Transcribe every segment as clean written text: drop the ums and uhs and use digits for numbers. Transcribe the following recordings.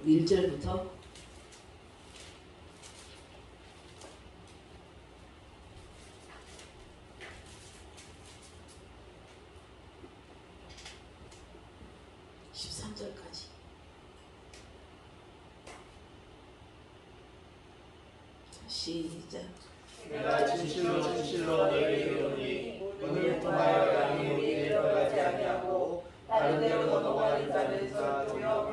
1절부터 13절까지. 시작. 내가 진실로 진실로 너희에게 이르노니 오늘 통하여 양이 우리에 들어가지 아니하고 다른 데로 넘어가는 자는 저주며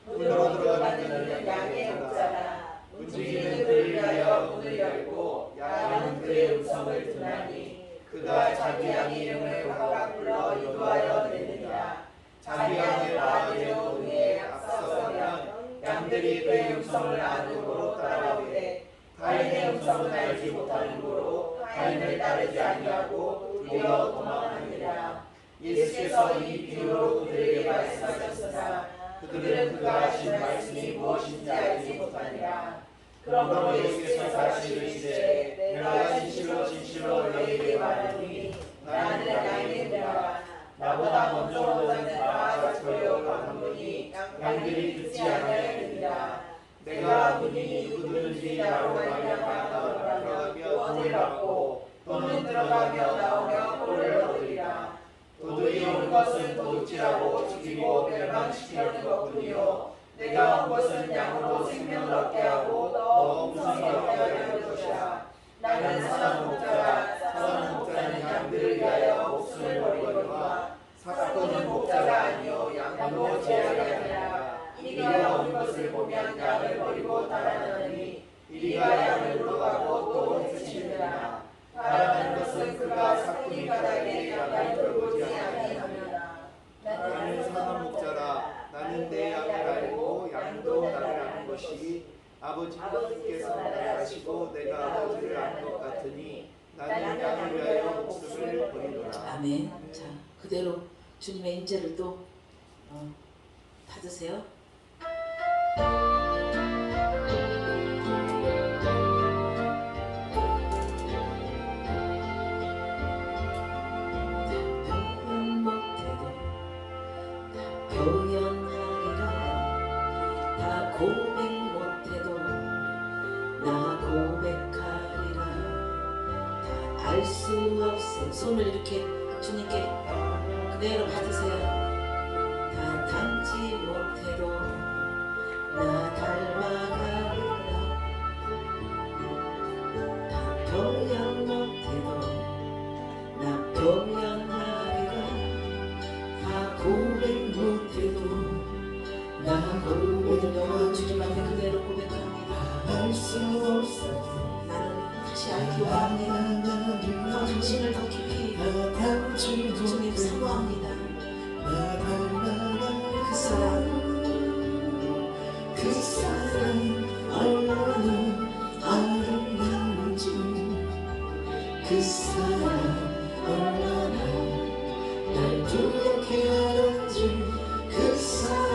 문으로 들어가는 이는 양의 목자라. 문지기는 그를 위하여 문을 열고 양은 그의 음성을 듣나니 그가 자기 양의 이름을 각각 불러 인도하여 내느니라. 자기 양을 바라보려 그에 앞서가면 양들이 그의 음성을 아는 고로 따라오되 가인의 음성은 알지 못하는 고로 가인을 따르지 아니하고 뛰어 도망하느니라. 예수께서 이 비유로 그들에게 말씀하셨으나 그들은 그가 하신 말씀이 무엇인지 알지 못하니라. 그러므로 예수께서 다시 이르시되 내가 진실로 진실로 너희에게 말하노니 나는 양의 문이라. 나보다 먼저 오는 자가 저여 가노니 양들이 듣지 아니하느니라. 내가 문이 누구든지 나로 말미암아 들어가며 구원을 받고 또는 들어가며 나오며 꼴을 얻으리라. 도둑이 온 것은 도둑질하고 죽이고 멸망시키려는 것뿐이요 내가 온 것은 양으로 생명을 얻게 하고 더 풍성히 얻게 하려는 것이라. 나는 선한 목자라. 선한 목자는 양들을 위하여 목숨을 버리거니와 사꾼은 목자가 아니요 양도 제하리라. 이리가 온 것을 보면 양을 버리고 달아나느니 이리가 양을 물어가고 또 흩으시느니라. 달아나는 것은 그가 사꾼이 바닥에 양을 돌보지 아니하느니라. 나는 선한 목자라. 나는 내 양을 알고 양도 나를 아는 것이 아버지께서 나를 아시고 내가 아버지를 아는 것 같으니 나는 양을 위하여 목숨을 버리노라. 아멘. 자, 그대로 주님의 인재를 또 받으세요. 표현하리라. 다 고백 못해도 나 고백하리라. 다 알 수 없어. 손을 이렇게 주님께 그대로 받으세요. 다 닮지 못해도 나 닮아가리라. 다 표현 못해도 나 표현하리라. 다 고백 못해도 나 고백하리라. 주님 앞에 그대로 고백합니다. 알 수 없어. 나는 다시 알기 원합니다. 더 당신을 더 깊이 주님 사모합니다. 그 사랑 얼마나 아름다운지 그 사랑 얼마나 날 두렵게 하는지 그 사랑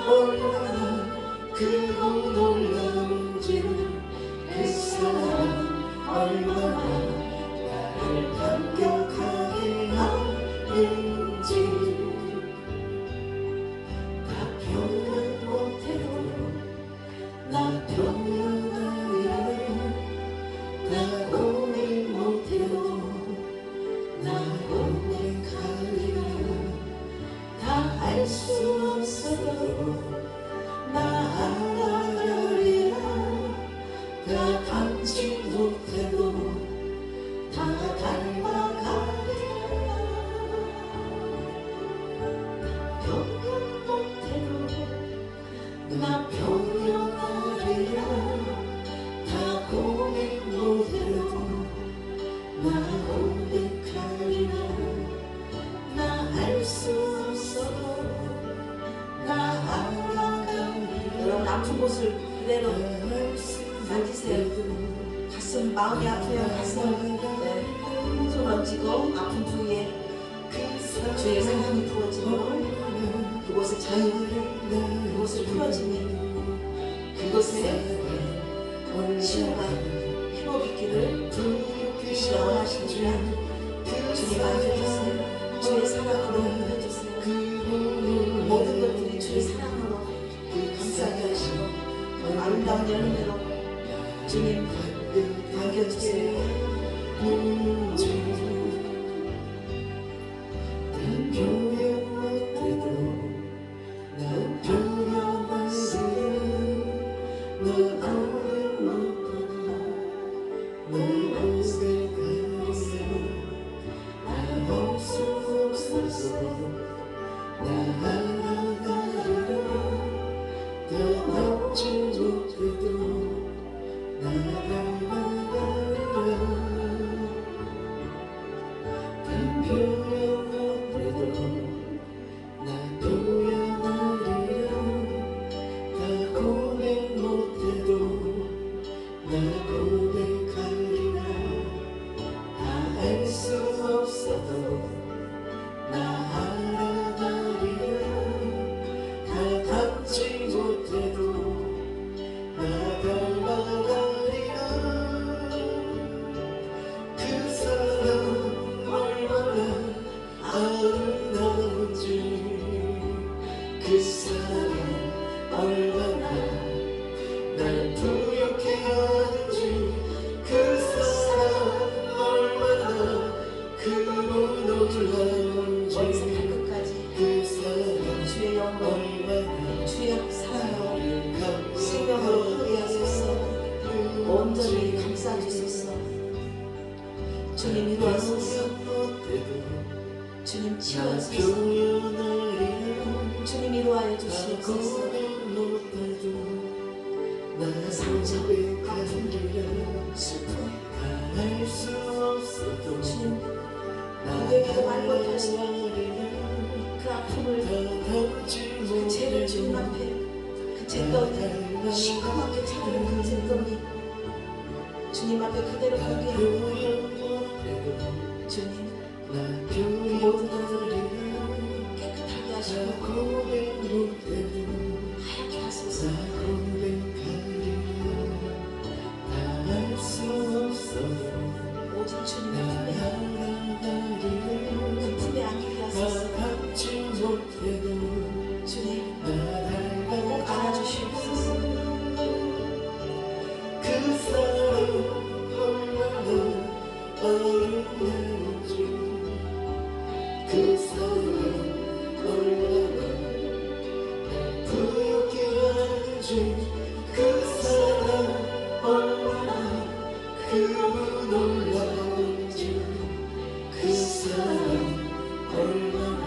얼마나 크고 놀라운지 그 사랑 얼마나 나를 감격하게 하는지 표현 못해도 나 표현하리라. 나 고백 못해도 나 고백하리라. 다 알 수 없어도 나 알아가리라. 다 닮지 못해도 다 닮아가리라. 나 표현하리라. 다 고백 못해도 나 고백하리라. 나 알 수 없어도 나 알아가리라. 여러분 아픈 곳을 그대로 만지세요. 가슴 마음이 아프면 가슴 손 얹고 아픈 부위에 주의 사랑이 부어지고 그곳에 자유 그곳을 풀어지니 그곳에 치유가 회복있기를 주시가 원하시니까 주님 만져주세요. 주의 사랑으로 만져주세요. 모든 것들이 주의 사랑으로 아름다운 열매로 주님 반겨주세요. 주님 이루하소서. 주님 치유하소서. 주님 이루하여 주시옵소서. 상처, 아픔, 슬픔 주님 누구에게도 말 못하신 그 아픔을 그 죄를 주님 앞에 그 잿더미 시커멓게 차오르는 그 잿더미 주님 앞에 그대로 공개하고 주님 그 모든 것들을 깨끗하게 하시고 하얗게 하소서. 오직 주님의 품에 그 품에 안기게 하소서. 주님 꼭 안아주시옵소서. 그 사랑 얼마나 아름다운지 그 사랑 얼마나 부엽게 하는지 그 사랑 얼마나 그 놀라운지 그 사랑 얼마나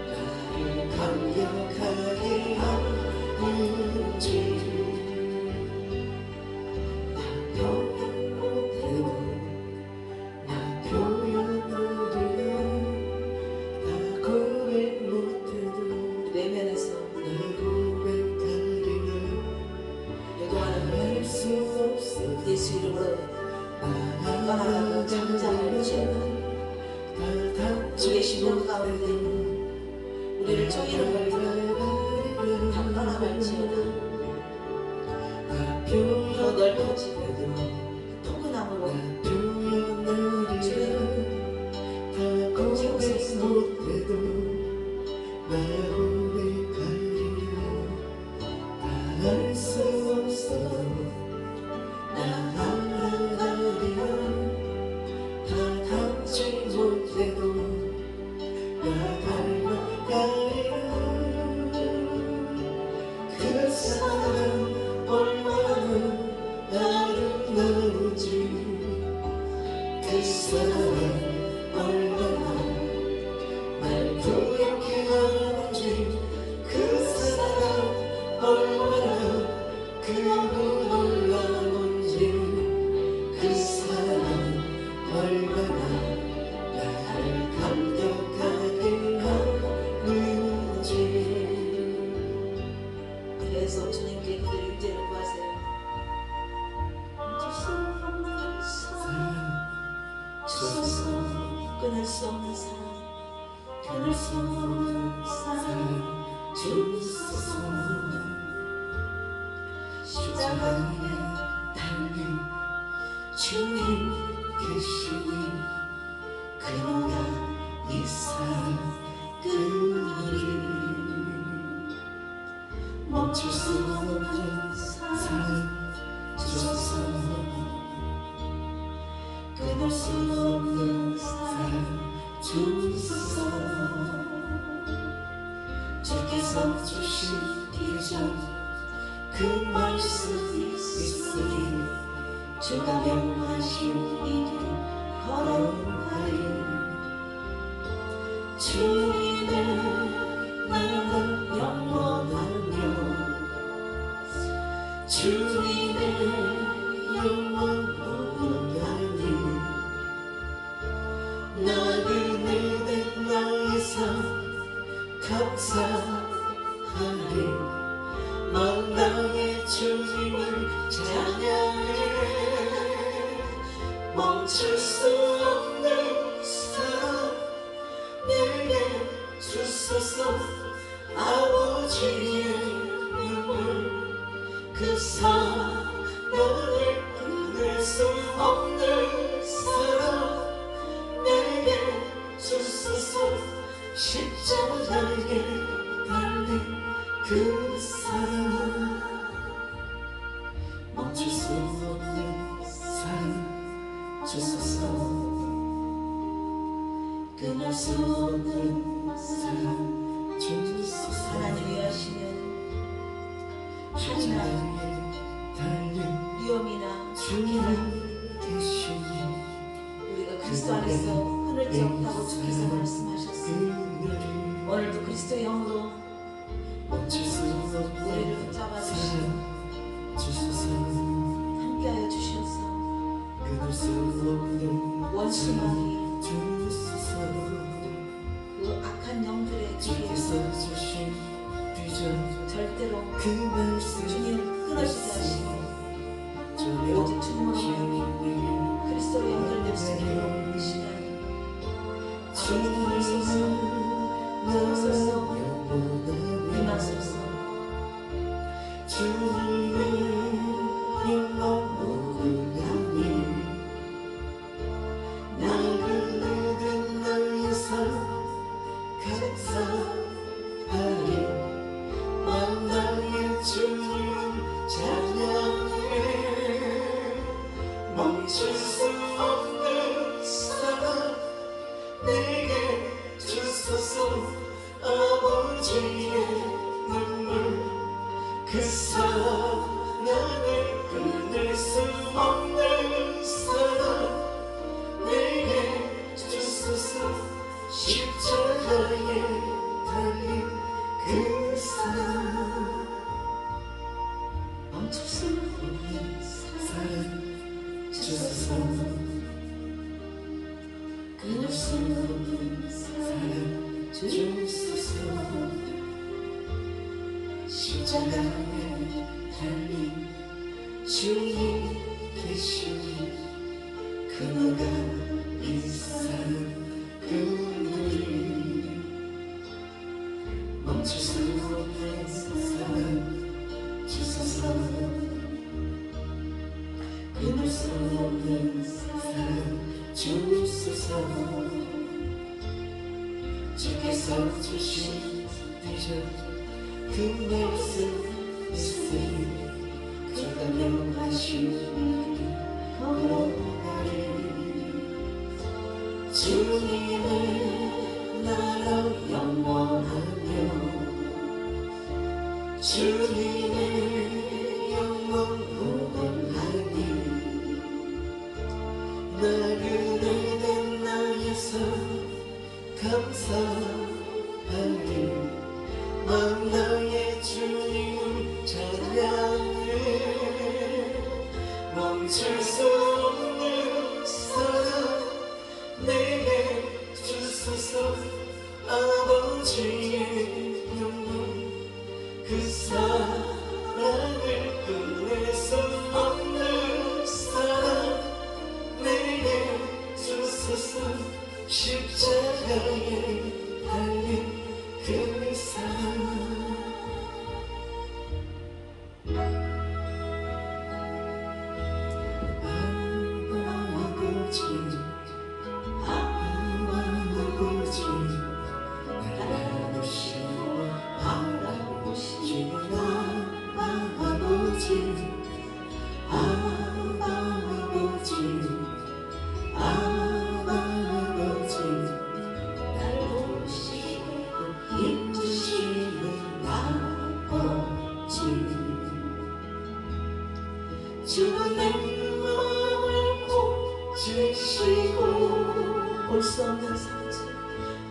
나를 감격하게 하는지 내면에서 예수 이름으로 떠나가고 잠잠할지어다. 우리의 심령 가운데 우리를 쪼이는 것들은 다 떠나갈지어다. 더 넓어지고 포근함으로 주님 채우소서. 그 사랑 얼마나 아름다운지 그 사랑 얼마나 날 부엽게 하는지 그 사랑 얼마나 크고 놀라운지 그 사랑 얼마나 나를 감격하게 하는지 계속 주님께 그들의 인재를 구하세요. 주소서. 끊을 수 없는 사랑, 끊을 수 없는 사랑 주소서. 십자가에 달린 주님 계시니 그가 이 사랑 끊기를 멈출 수 없는 사랑 끊을 수 없는 사랑 주소서. 주께서 주신 비전 그 말씀이 있으니 주가 명하신 이 길 걸어가리. 주님을 나는 영원하며 주님을 영원하니 나그네 된 나의 삶 감사하리. 먼 땅의 주님을 찬양해. 멈출 수 없는 사랑 내게 주소서. 아버지의 눈물 그 사랑을 끊을 수 없는 사랑 내게 주소서. 십자가에 달린 그 사랑 멈출 수 없는 사랑 주소서. 끊을 수 없는 사랑 주소서. 하나님이 하시는 하나님 위험이나 주님 계시니 우리가 그리스도 안에서 끊을 수 없다고 주께서 말씀하셨습니다. 오늘도 그리스도의 영으로 멈출 수 없는 우리를 붙잡아 주시고 사랑 주소서. 함께하여 주셔서 끊을 수 없는 원수마귀 주소서. 그 악한 영들의 주께서 길에서 주신 비전 절대로 그 말씀 주님을 끊어지지 하시고 오직 오직 주님으로 그리스도로 연결될 수 있는 시간 주님을 나서서 임하소서. 주님의 영광 오르나니 나그네 된 나의 삶 감사하리. 만나의 주님 찬양해. 멈출 수 없는 사랑 내게 주소서. 아버지의 눈물 그 사랑을 끊을 수 없는 사랑 내게 주소서. 십자가에 달린 그 사랑 멈출 수 없는 사랑 주소서. 끊을 수 없는 사랑 주소서. 십자가에 달린 주님 계시니 그가 이 사랑 그물이 멈출 수 없는 사랑 주소서. 끊을 수 없는 사랑 주소서. 주께서 주신 비전 그 말씀 있으니 주가 명하신 걸어가리. 주님의 나라 영원하며 주님의 영원 무궁하니 나그네 된 나의 삶 감사하리. 만나의 주님을 찬양해. 멈출 수 없는 사랑 내게 주소서. 아버지의 눈물 그 사랑을 끊을 수 없는 사랑 내게 주소서. 십자가에 달린 그 사랑 아버지 아버지 지시고 볼 수 없는 상처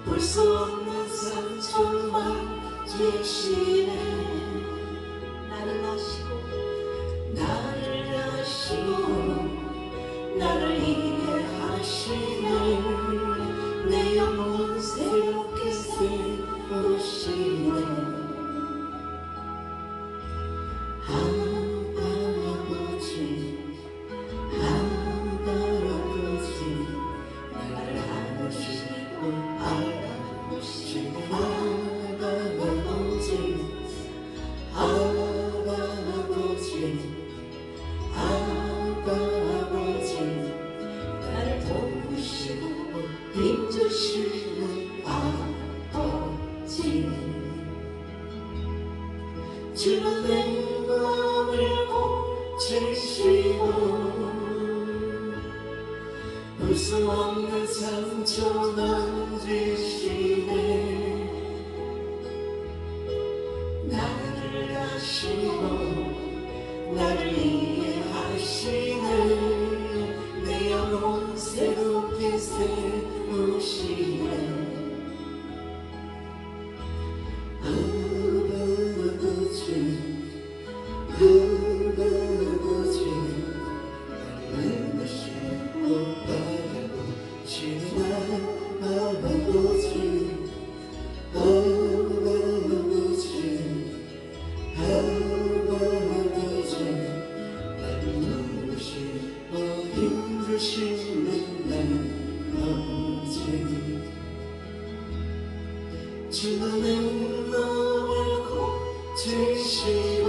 볼 수 없는 상처만 주시네 나를 아시고 나를 아시고 나를 이해하시네 내 영혼 새롭게 세우시네 힘주시는 아버지 주는 내 마음을 고치시고 볼 수 없는 상처 만지시네 나를 아시고 나를 이해하시네 내 영혼 새롭게 세우시네 아버지 아버지 나를 아시고 바라보시는 아버지 아버지 아버지 나를 도우시고 힘주시는 아버지 주는 내 마음을 고치시고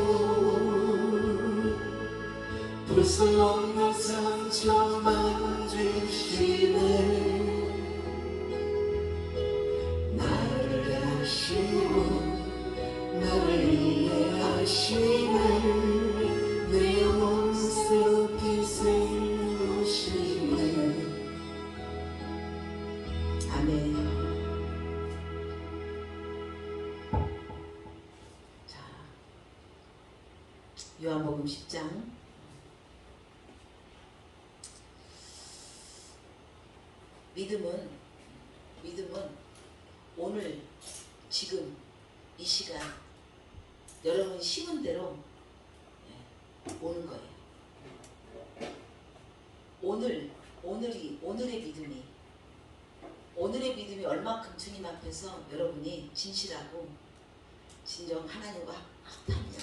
볼 수 없는 상처 만지시네 나를 아시고 나를 이해하시네 내 영혼 새롭게 세우시네 아멘. 자, 요한복음 10장 믿음은 오늘 지금 이 시간 여러분이 심은 대로 오는 거예요. 오늘의 믿음이 얼마큼 주님 앞에서 여러분이 진실하고 진정 하나님과 합하며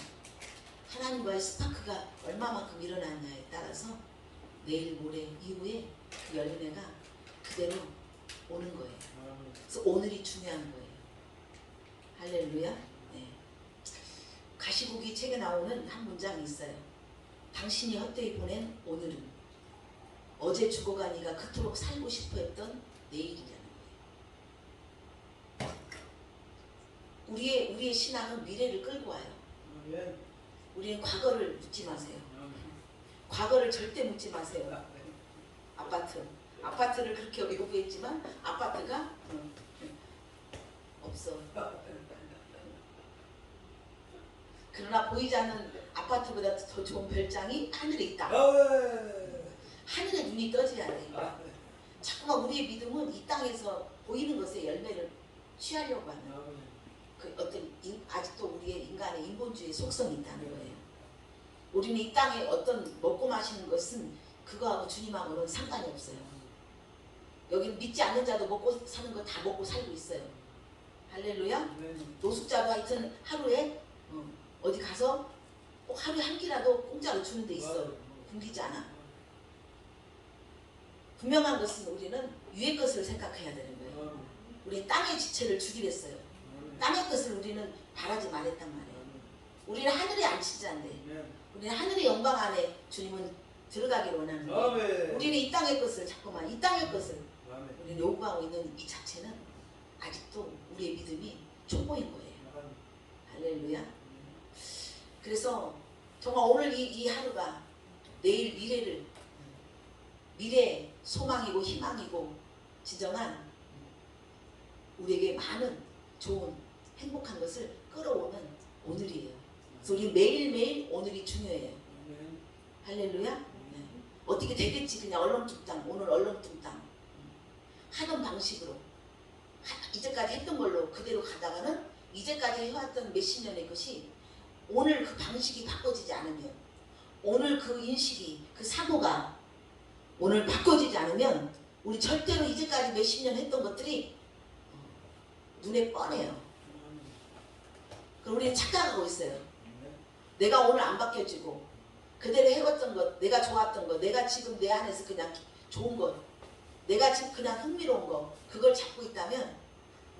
하나님과의 스파크가 얼마만큼 일어나냐에 따라서 내일 모레 이후에 그 열매가 그대로 오는 거예요. 그래서 오늘이 중요한 거예요. 할렐루야. 네. 가시국이 책에 나오는 한 문장이 있어요. 당신이 헛되이 보낸 오늘은 어제 죽어가니가 그토록 살고 싶어 했던 내일이라는 거예요. 우리의 신앙은 미래를 끌고 와요. 우리는 과거를 묻지 마세요. 과거를 절대 묻지 마세요. 아파트를 그렇게 요구했지만 아파트가 없어. 그러나 보이지 않는 아파트보다 더 좋은 별장이 하늘에 있다. 하늘에 눈이 떠져야 돼요. 자꾸만 우리의 믿음은 이 땅에서 보이는 것에 열매를 취하려고 하는 그 어떤 아직도 우리의 인간의 인본주의 속성이 있다는 거예요. 우리는 이 땅에 어떤 먹고 마시는 것은 그거하고 주님하고는 상관이 없어요. 여기는 믿지 않는 자도 먹고 사는 거 다 먹고 살고 있어요. 할렐루야. 노숙자도 하여튼 하루에 어디 가서 꼭 하루에 한 끼라도 공짜로 주는 데 있어. 굶기지 않아. 분명한 것은 우리는 위의 것을 생각해야 되는 거예요. 우리 땅의 지체를 주기랬어요. 땅의 것을 우리는 바라지 말했단 말이에요. 우리는 하늘에 앉히자인데 우리는 하늘의 영광 안에 주님은 들어가기를 원하는 거예요. 우리는 이 땅의 것을 자꾸만 이 땅의 것을 우리는 요구하고 있는 이 자체는 아직도 우리의 믿음이 초보인 거예요. 할렐루야. 그래서 정말 오늘 이 하루가 내일 미래의 소망이고 희망이고 진정한 우리에게 많은 좋은 행복한 것을 끌어오는 오늘이에요. 그래서 우리 매일매일 오늘이 중요해요. 할렐루야. 네. 어떻게 되겠지 그냥 얼렁뚱땅 오늘 얼렁뚱땅 하던 방식으로 이제까지 했던 걸로 그대로 가다가는 이제까지 해왔던 몇십 년의 것이 오늘 그 방식이 바꿔지지 않으면 오늘 그 인식이 그 사고가 오늘 바꿔지지 않으면 우리 절대로 이제까지 몇십 년 했던 것들이 눈에 뻔해요. 그럼 우리는 착각하고 있어요. 내가 오늘 안 바뀌어지고 그대로 해왔던 것, 내가 좋았던 것, 내가 지금 내 안에서 그냥 좋은 것, 내가 지금 그냥 흥미로운 것 그걸 잡고 있다면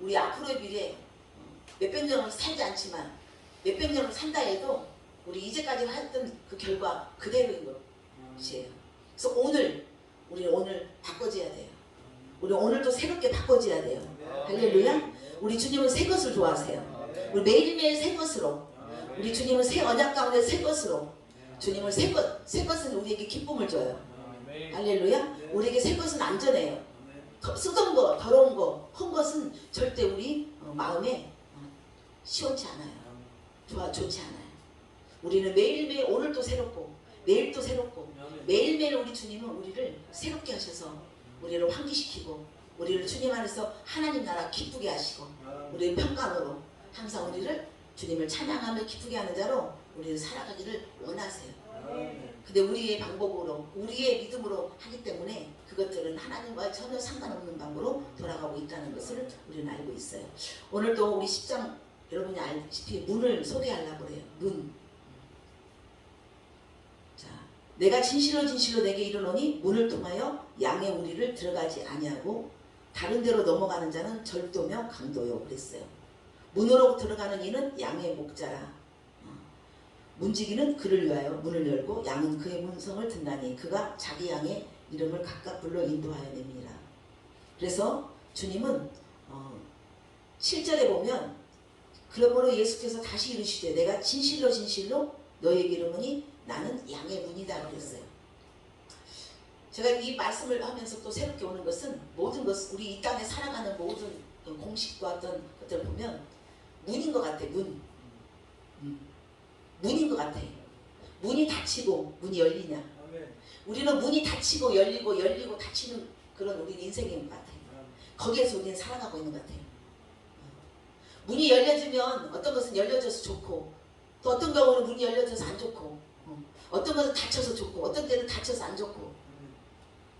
우리 앞으로의 미래 몇백 년을 살지 않지만 몇백 년을 산다 해도 우리 이제까지 했던 그 결과 그대로인 것이에요. 그래서 우리는 오늘 바꿔줘야 돼요. 우리 오늘도 새롭게 바꿔줘야 돼요. 할렐루야. 우리 주님은 새 것을 좋아하세요. 우리 매일매일 새 것으로 우리 주님은 새 언약 가운데 새 것으로 주님은 새 것은 우리에게 기쁨을 줘요. 할렐루야. 우리에게 새 것은 안전해요. 쓰던 거, 더러운 거, 헛 것은 절대 우리 마음에 시원치 않아요. 좋지 않아요. 우리는 매일매일 오늘도 새롭고 내일도 새롭고 매일매일 우리 주님은 우리를 새롭게 하셔서 우리를 환기시키고 우리를 주님 안에서 하나님 나라 기쁘게 하시고 우리의 평강으로 항상 우리를 주님을 찬양하며 기쁘게 하는 자로 우리는 살아가기를 원하세요. 근데 우리의 방법으로 우리의 믿음으로 하기 때문에 그것들은 하나님과 전혀 상관없는 방법으로 돌아가고 있다는 것을 우리는 알고 있어요. 오늘도 우리 10장 여러분이 알다시피 문을 소개하려고 그래요. 문. 자, 내가 진실로 내게 이르노니 문을 통하여 양의 우리를 들어가지 아니하고 다른 데로 넘어가는 자는 절도며 강도요 그랬어요. 문으로 들어가는 이는 양의 목자라. 문지기는 그를 위하여 문을 열고 양은 그의 문성을 듣나니 그가 자기 양의 이름을 각각 불러 인도하여 냅니다. 그래서 주님은 7절에 보면 그러므로 예수께서 다시 이르시되 내가 진실로 너에게 이르노니 나는 양의 문이다 그랬어요. 제가 이 말씀을 하면서 또 새롭게 오는 것은 모든 것 우리 이 땅에 살아가는 모든 공식과 어떤 것들을 보면 문인 것 같아. 문인 것 같아. 문이 닫히고 문이 열리냐. 우리는 문이 닫히고 열리고 닫히는 그런 우리 인생인 것 같아요. 거기에서 우리는 살아가고 있는 것 같아요. 문이 열려지면 어떤 것은 열려져서 좋고 또 어떤 경우는 문이 열려져서 안 좋고 어떤 것은 닫혀서 좋고 어떤 때는 닫혀서 안 좋고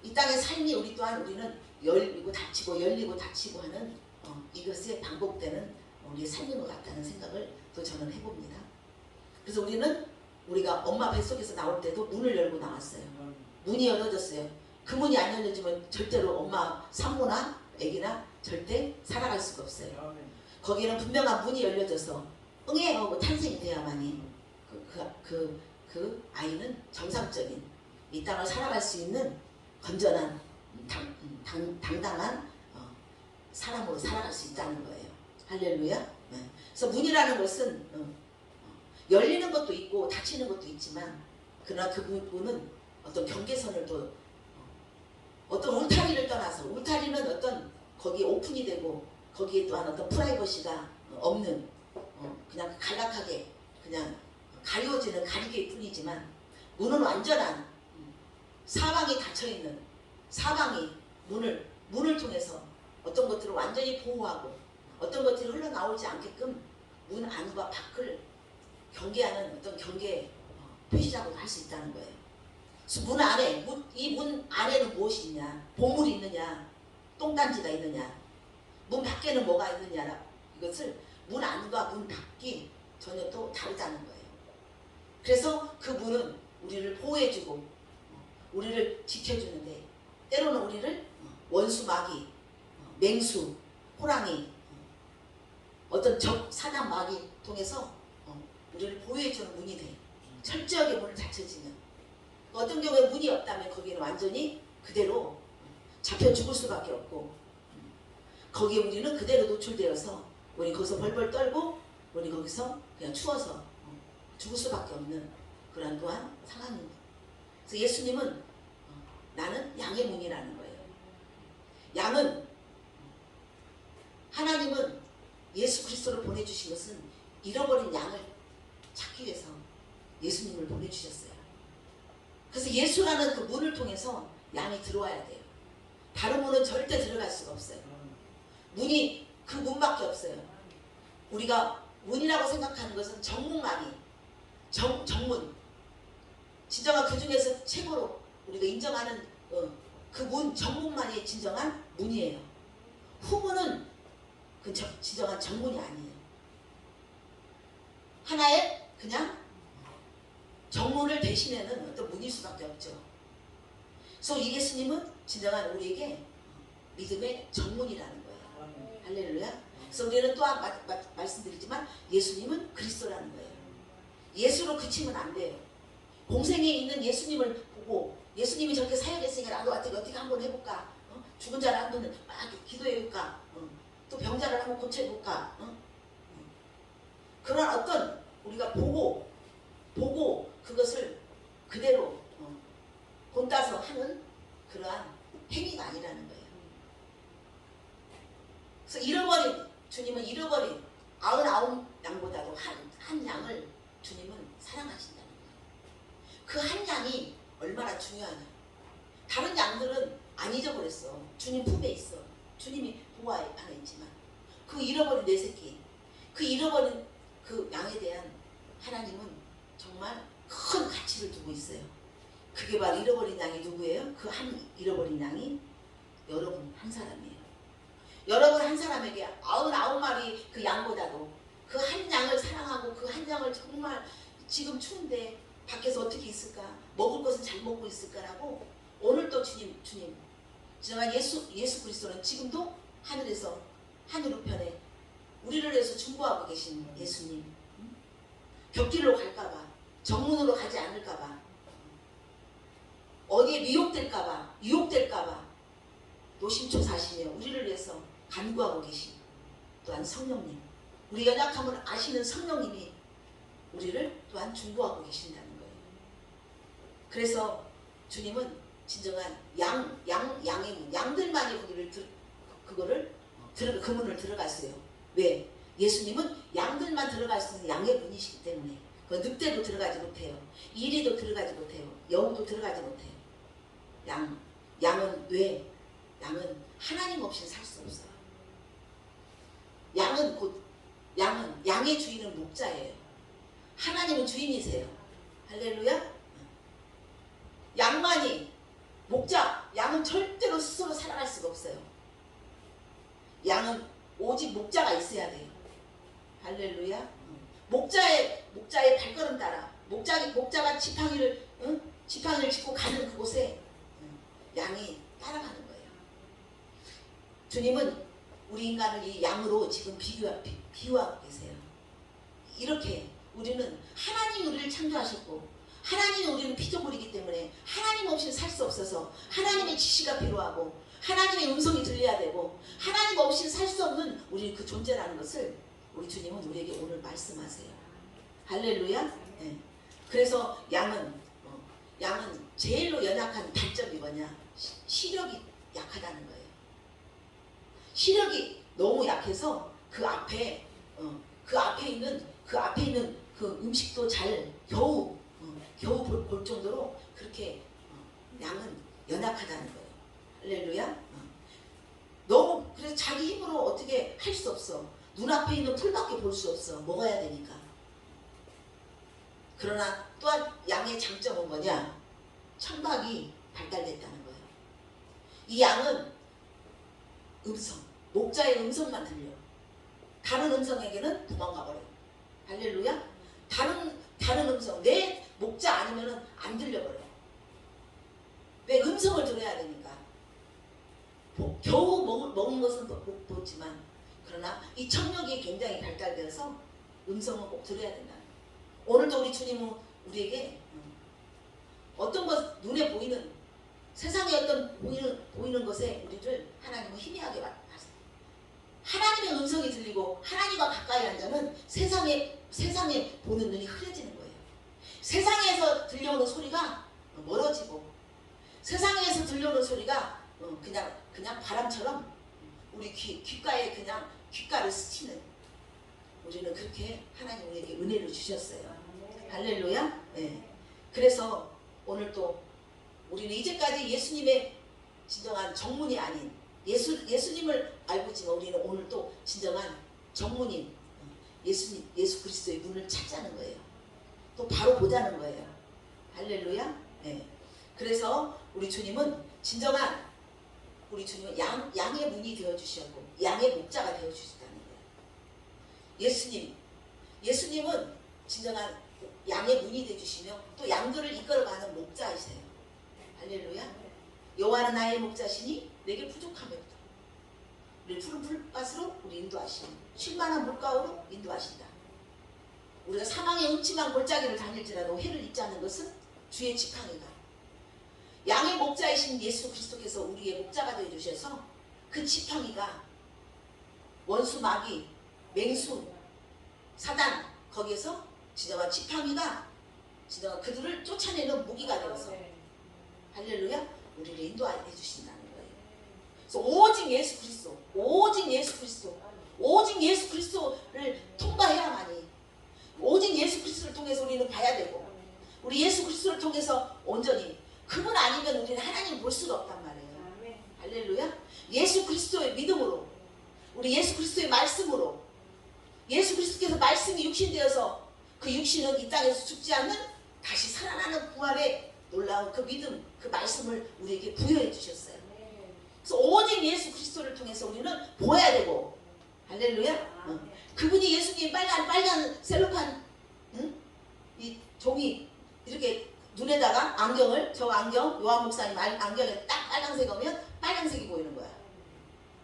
이 땅의 삶이 우리 또한 우리는 열리고 닫히고 하는 이것에 반복되는 우리의 삶인 것 같다는 생각을 또 저는 해봅니다. 그래서 우리가 엄마 뱃속에서 나올 때도 문을 열고 나왔어요. 문이 열어졌어요. 그 문이 안 열려지면 절대로 엄마 산모나 아기나 절대 살아갈 수가 없어요. 거기에는 분명한 문이 열려져서 응애 하고 탄생이 돼야만이 그 아이는 정상적인 이 땅을 살아갈 수 있는 건전한 당당한 사람으로 살아갈 수 있다는 거예요. 할렐루야. 네. 그래서 문이라는 것은 열리는 것도 있고 닫히는 것도 있지만 그러나 그 문은 어떤 경계선을 또 어떤 울타리를 떠나서 울타리는 어떤 거기에 오픈이 되고 거기에 또한 어떤 프라이버시가 없는 그냥 간략하게 그냥 가려지는 가리개일 뿐이지만 문은 완전한 사방이 닫혀있는 사방이 문을 통해서 어떤 것들을 완전히 보호하고 어떤 것들이 흘러나오지 않게끔 문 안과 밖을 경계하는 어떤 경계 표시라고도 할 수 있다는 거예요. 그래서 문 안에 이 문 안에는 무엇이 있냐? 보물이 있느냐? 똥단지가 있느냐? 문 밖에는 뭐가 있느냐? 이것을 문 안과 문 밖이 전혀 또 다르다는 거예요. 그래서 그 문은 우리를 보호해주고 우리를 지켜주는데 때로는 우리를 원수 마귀, 맹수, 호랑이 어떤 적 사냥 마귀 통해서 우리를 보호해주는 문이 돼. 철저하게 문을 닫혀지면 어떤 경우에 문이 없다면 거기는 완전히 그대로 잡혀 죽을 수밖에 없고 거기에 우리는 그대로 노출되어서 우리 거기서 벌벌 떨고 우리 거기서 그냥 추워서 죽을 수밖에 없는 그런 또한 상황입니다. 그래서 예수님은 나는 양의 문이라는 거예요. 양은 하나님은 예수 그리스도를 보내주신 것은 잃어버린 양을 찾기 위해서 예수님을 보내주셨어요. 그래서 예수라는 그 문을 통해서 양이 들어와야 돼요. 다른 문은 절대 들어갈 수가 없어요. 문이 그 문밖에 없어요. 우리가 문이라고 생각하는 것은 정문만이, 정문. 진정한 그 중에서 최고로 우리가 인정하는 그 문, 정문만이 진정한 문이에요. 후문은 그 진정한 정문이 아니에요. 하나의 그냥 정문을 대신하는 어떤 문일 수밖에 없죠. 그래서 이 예수님은 진정한 우리에게 믿음의 정문이라는 거예요. 할렐루야. 그래서 우리는 또한 말씀드리지만 예수님은 그리스도라는 거예요. 예수로 그치면 안 돼요. 공생에 있는 예수님을 보고 예수님이 저렇게 사역했으니까 나도 어떻게 한번 해볼까? 죽은 자를 한번 막 기도해볼까? 또 병자를 한번 고쳐볼까? 그런 어떤 우리가 보고 그것을 그대로 본따서 하는 그러한 행위가 아니라는 거예요. 그래서 주님은 잃어버린 99 양보다도 한 양을 주님은 사랑하신다는 거예요. 그 한 양이 얼마나 중요하냐. 다른 양들은 안 잊어버렸어. 주님 품에 있어. 주님이 보호 안에 있지만 그 잃어버린 내 새끼, 그 잃어버린 그 양에 대한 하나님은 정말 큰 가치를 두고 있어요. 그게 바로 잃어버린 양이 누구예요? 그 한 잃어버린 양이 여러분 한 사람이에요. 여러분 한 사람에게 99마리 그 양보다도 그 한 양을 사랑하고 그 한 양을 정말 지금 추운데 밖에서 어떻게 있을까? 먹을 것은 잘 먹고 있을까라고 오늘도 주님 진정한 예수 그리스도는 지금도 하늘에서 하늘 우편에 우리를 위해서 중보하고 계신 예수님. 곁길로 갈까봐, 정문으로 가지 않을까봐, 어디에 미혹될까봐, 유혹될까봐 노심초사하시며 우리를 위해서 간구하고 계신 또한 성령님, 우리 연약함을 아시는 성령님이 우리를 또한 중보하고 계신다는 거예요. 그래서 주님은 진정한 양의 문, 양들만이 거기를 그 문을 들어갔어요. 왜? 예수님은 양들만 들어갈 수 있는 양의 문이시기 때문에 그 늑대도 들어가지 못해요. 이리도 들어가지 못해요. 여우도 들어가지 못해요. 양은 왜? 양은 하나님 없이는 살 수 없어요. 양의 주인은 목자예요. 하나님은 주인이세요. 할렐루야. 양만이 양은 절대로 스스로 살아갈 수가 없어요. 양은 오직 목자가 있어야 돼요. 할렐루야. 목자의 발걸음 따라 목자가 지팡이를 짚고 가는 그곳에 양이 따라가는 거예요. 주님은 우리 인간을 이 양으로 지금 비유하고 계세요. 이렇게 우리는 하나님이 우리를 창조하셨고 하나님이 우리는 피조물이기 때문에 하나님 없이는 살 수 없어서 하나님의 지시가 필요하고 하나님의 음성이 들려야 되고 하나님 없이는 살 수 없는 우리 그 존재라는 것을 우리 주님은 우리에게 오늘 말씀하세요. 할렐루야. 네. 그래서 양은 제일로 연약한 단점이 뭐냐? 시력이 약하다는 거예요. 시력이 너무 약해서 그 앞에 있는 그 음식도 겨우 볼 정도로 그렇게 양은 연약하다는 거예요. 할렐루야. 너무 그래서 자기 힘으로 어떻게 할 수 없어. 눈앞에 있는 풀밖에 볼 수 없어. 먹어야 되니까. 그러나 또한 양의 장점은 뭐냐? 청각이 발달됐다는 거예요. 이 양은 목자의 음성만 들려. 다른 음성에게는 도망가 버려요. 할렐루야. 다른 음성, 내 목자 아니면은 안 들려버려요. 왜? 음성을 들어야 되니까. 겨우 먹은 것은 보지만 그러나 이 청력이 굉장히 발달되어서 음성은 꼭 들어야 된다. 오늘도 우리 주님은 우리에게 어떤 것 눈에 보이는 세상의 어떤 보이는 것에 우리를 하나님은 희미하게 봤어요. 하나님의 음성이 들리고 하나님과 가까이 한 자는 세상에 보는 눈이 흐려지는 거예요. 세상에서 들려오는 소리가 멀어지고 세상에서 들려오는 소리가 그냥 바람처럼 우리 귓가에 그냥 귓가를 스치는 우리는 그렇게 하나님 우리에게 은혜를 주셨어요. 할렐루야. 네. 그래서 오늘 또 우리는 이제까지 예수님의 진정한 정문이 아닌 예수님을 알고 있지만 우리는 오늘 또 진정한 정문인 예수 그리스도의 문을 찾자는 거예요. 또 바로 보자는 거예요. 할렐루야. 네. 그래서 우리 주님은 진정한 우리 주님은 양의 문이 되어 주셨고 양의 목자가 되어 주셨다는 거예요. 예수님은 진정한 양의 문이 되어 주시며 또 양들을 이끌어가는 목자이세요. 할렐루야. 여호와는 나의 목자시니 내게 부족함이 없다. 우리 푸른 풀밭으로 우리 인도하시니 쉴만한 물가로 인도하신다. 우리가 사망의 음침한 골짜기를 다닐지라도 해를 입지 않는 것은 주의 지팡이가 양의 목자이신 예수 그리스도께서 우리의 목자가 되어 주셔서 그 지팡이가 원수 마귀 맹수 사단 거기에서 진정한 지팡이가 진정한 그들을 쫓아내는 무기가 되어서 할렐루야 우리를 인도해 주신다는 거예요. 그래서 오직 예수 그리스도를 통과해야만이 오직 예수 그리스도를 통해서 우리는 봐야 되고 우리 예수 그리스도를 통해서 온전히 그분 아니면 우리는 하나님을 볼 수가 없단 말이에요. 할렐루야. 예수 그리스도의 믿음으로 우리 예수 그리스도의 말씀으로 예수 그리스도께서 말씀이 육신되어서 그 육신은 이 땅에서 죽지 않는 다시 살아나는 부활의 놀라운 그 믿음 그 말씀을 우리에게 부여해 주셨어요. 그래서 오직 예수 그리스도를 통해서 우리는 보아야 되고 할렐루야. 그분이 예수님 빨간 셀로판 이 종이 이렇게 눈에다가 저 안경 요한 목사님 안경에 딱 빨간색 오면 빨간색이 보이는 거야.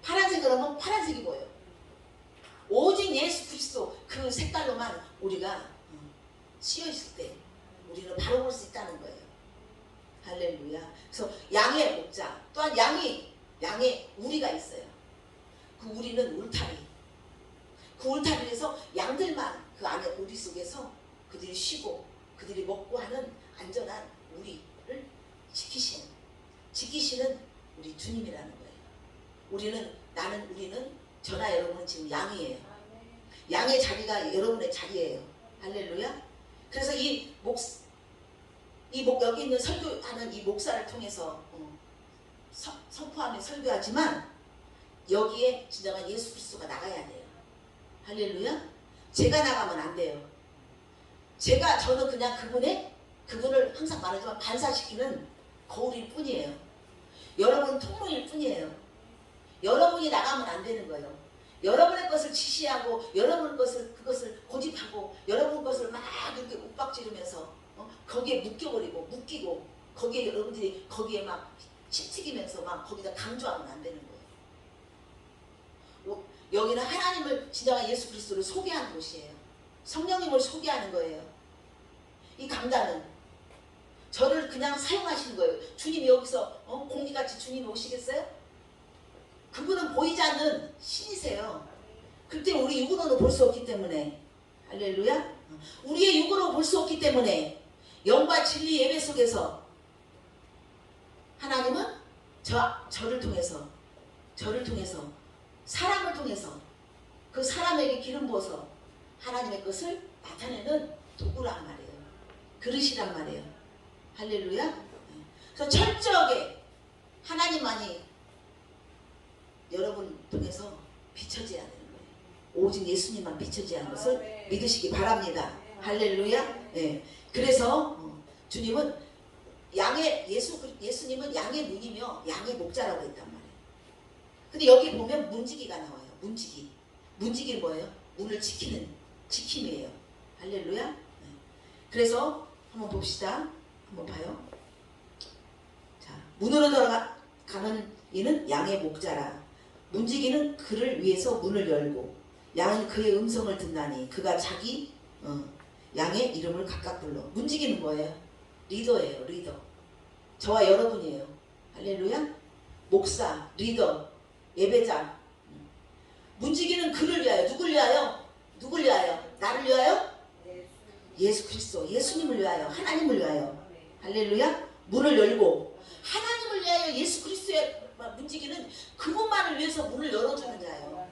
파란색을 하면 파란색이 보여요. 오직 예수 그리스도 그 색깔로만 우리가 씌어 있을 때 우리는 바로 볼 수 있다는 거예요. 할렐루야. 그래서 양의 목자 또한 양의 우리가 있어요. 그 우리는 울타리. 그 울타리에서 양들만 그 안에 우리 속에서 그들이 쉬고 그들이 먹고 하는 안전한 우리를 지키시는 우리 주님이라는 거예요. 우리는 저나 여러분은 지금 양이에요. 양의 자리가 여러분의 자리예요. 할렐루야. 그래서 여기 있는 설교하는 이 목사를 통해서 선포하며 설교하지만 여기에 진정한 예수 그리스도가 나가야 돼요. 할렐루야. 제가 나가면 안 돼요. 저는 그냥 그분을 항상 말하지만 반사시키는 거울일 뿐이에요. 여러분 통로일 뿐이에요. 여러분이 나가면 안 되는 거예요. 여러분의 것을 지시하고 여러분 그것을 고집하고 여러분 것을 막 이렇게 윽박지르면서 거기에 묶이고 거기에 여러분들이 거기에 막 침튀기면서 막 거기다 강조하면 안 되는 거예요. 여기는 하나님을 진정한 예수 그리스도를 소개하는 곳이에요. 성령님을 소개하는 거예요. 이 강단은 저를 그냥 사용하시는 거예요. 주님이 여기서 공기같이 주님이 오시겠어요? 그분은 보이지 않는 신이세요. 그때 우리 육으로는 볼 수 없기 때문에 할렐루야. 우리의 육으로 볼 수 없기 때문에 영과 진리 예배 속에서 하나님은 저를 통해서 사람을 통해서 그 사람에게 기름 부어서 하나님의 것을 나타내는 도구란 말이에요. 그릇이란 말이에요. 할렐루야. 그래서 철저하게 하나님만이 여러분 통해서 비춰져야 되는 거예요. 오직 예수님만 비춰져야 하는 것을 믿으시기 바랍니다. 할렐루야. 네. 그래서 주님은 예수님은 양의 문이며 양의 목자라고 했단 말이에요. 근데 여기 보면 문지기가 나와요. 문지기는 뭐예요? 문을 지킴이에요. 할렐루야. 네. 그래서 한번 봅시다. 한번 봐요. 자, 문으로 들어가는 이는 양의 목자라. 문지기는 그를 위해서 문을 열고 양은 그의 음성을 듣나니 그가 자기 양의 이름을 각각 불러. 문지기는 뭐예요? 리더예요. 리더. 저와 여러분이에요. 할렐루야. 목사, 리더, 예배자. 문지기는 그를 위하여. 누굴 위하여? 나를 위하여? 예수 그리스도, 예수님을 위하여, 하나님을 위하여. 할렐루야. 문을 열고 하나님을 위하여 예수 그리스도의 문지기는 그분만을 위해서 문을 열어주는 자예요.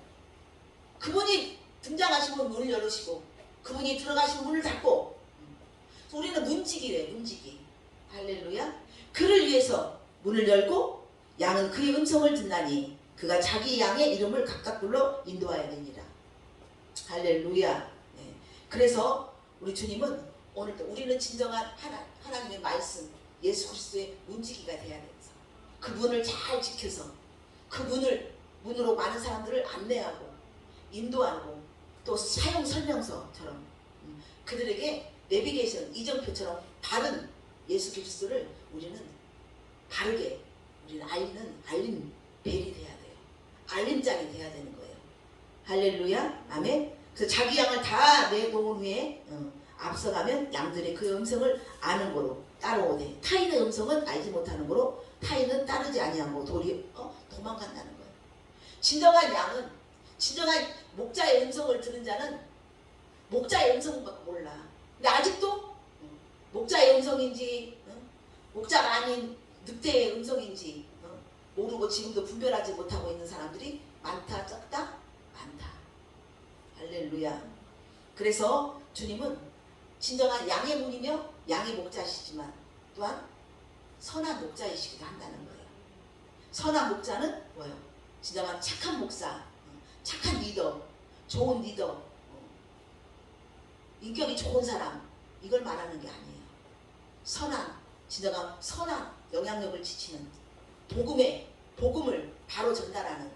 그분이 등장하시면 문을 열으시고 그분이 들어가시면 문을 닫고. 우리는 문지기래요. 문지기. 할렐루야. 그를 위해서 문을 열고 양은 그의 음성을 듣나니 그가 자기 양의 이름을 각각 불러 인도하여 되니라. 할렐루야. 네. 그래서 우리 주님은 오늘 우리는 진정한 하나님의 말씀 예수 그리스도의 문지기가 돼야 돼서 그 문을 잘 지켜서 그 문으로 많은 사람들을 안내하고 인도하고 또 사용 설명서처럼 그들에게 내비게이션 이정표처럼 바른 예수 그리스도를 우리는 바르게 우리는 알림 벨이 돼야 돼요. 알림장이 돼야 되는 거예요. 할렐루야. 아멘. 그래서 자기 양을 다 내놓은 후에 앞서가면 양들의 그 음성을 아는 거로 따라오되 타인의 음성은 알지 못하는 거로 타인은 따르지 아니하고 도망간다는 거예요. 진정한 양은 진정한 목자의 음성을 들은 자는 목자의 음성밖에 몰라. 근데 아직도 목자의 음성인지 목자가 아닌 늑대의 음성인지 모르고 지금도 분별하지 못하고 있는 사람들이 많다 적다 많다. 할렐루야. 그래서 주님은 진정한 양의 문이며 양의 목자시지만 또한 선한 목자이시기도 한다는 거예요. 선한 목자는 뭐예요? 진정한 착한 목사, 착한 리더, 좋은 리더, 인격이 좋은 사람 이걸 말하는 게 아니에요. 진정한 선한 영향력을 지치는 복음을 바로 전달하는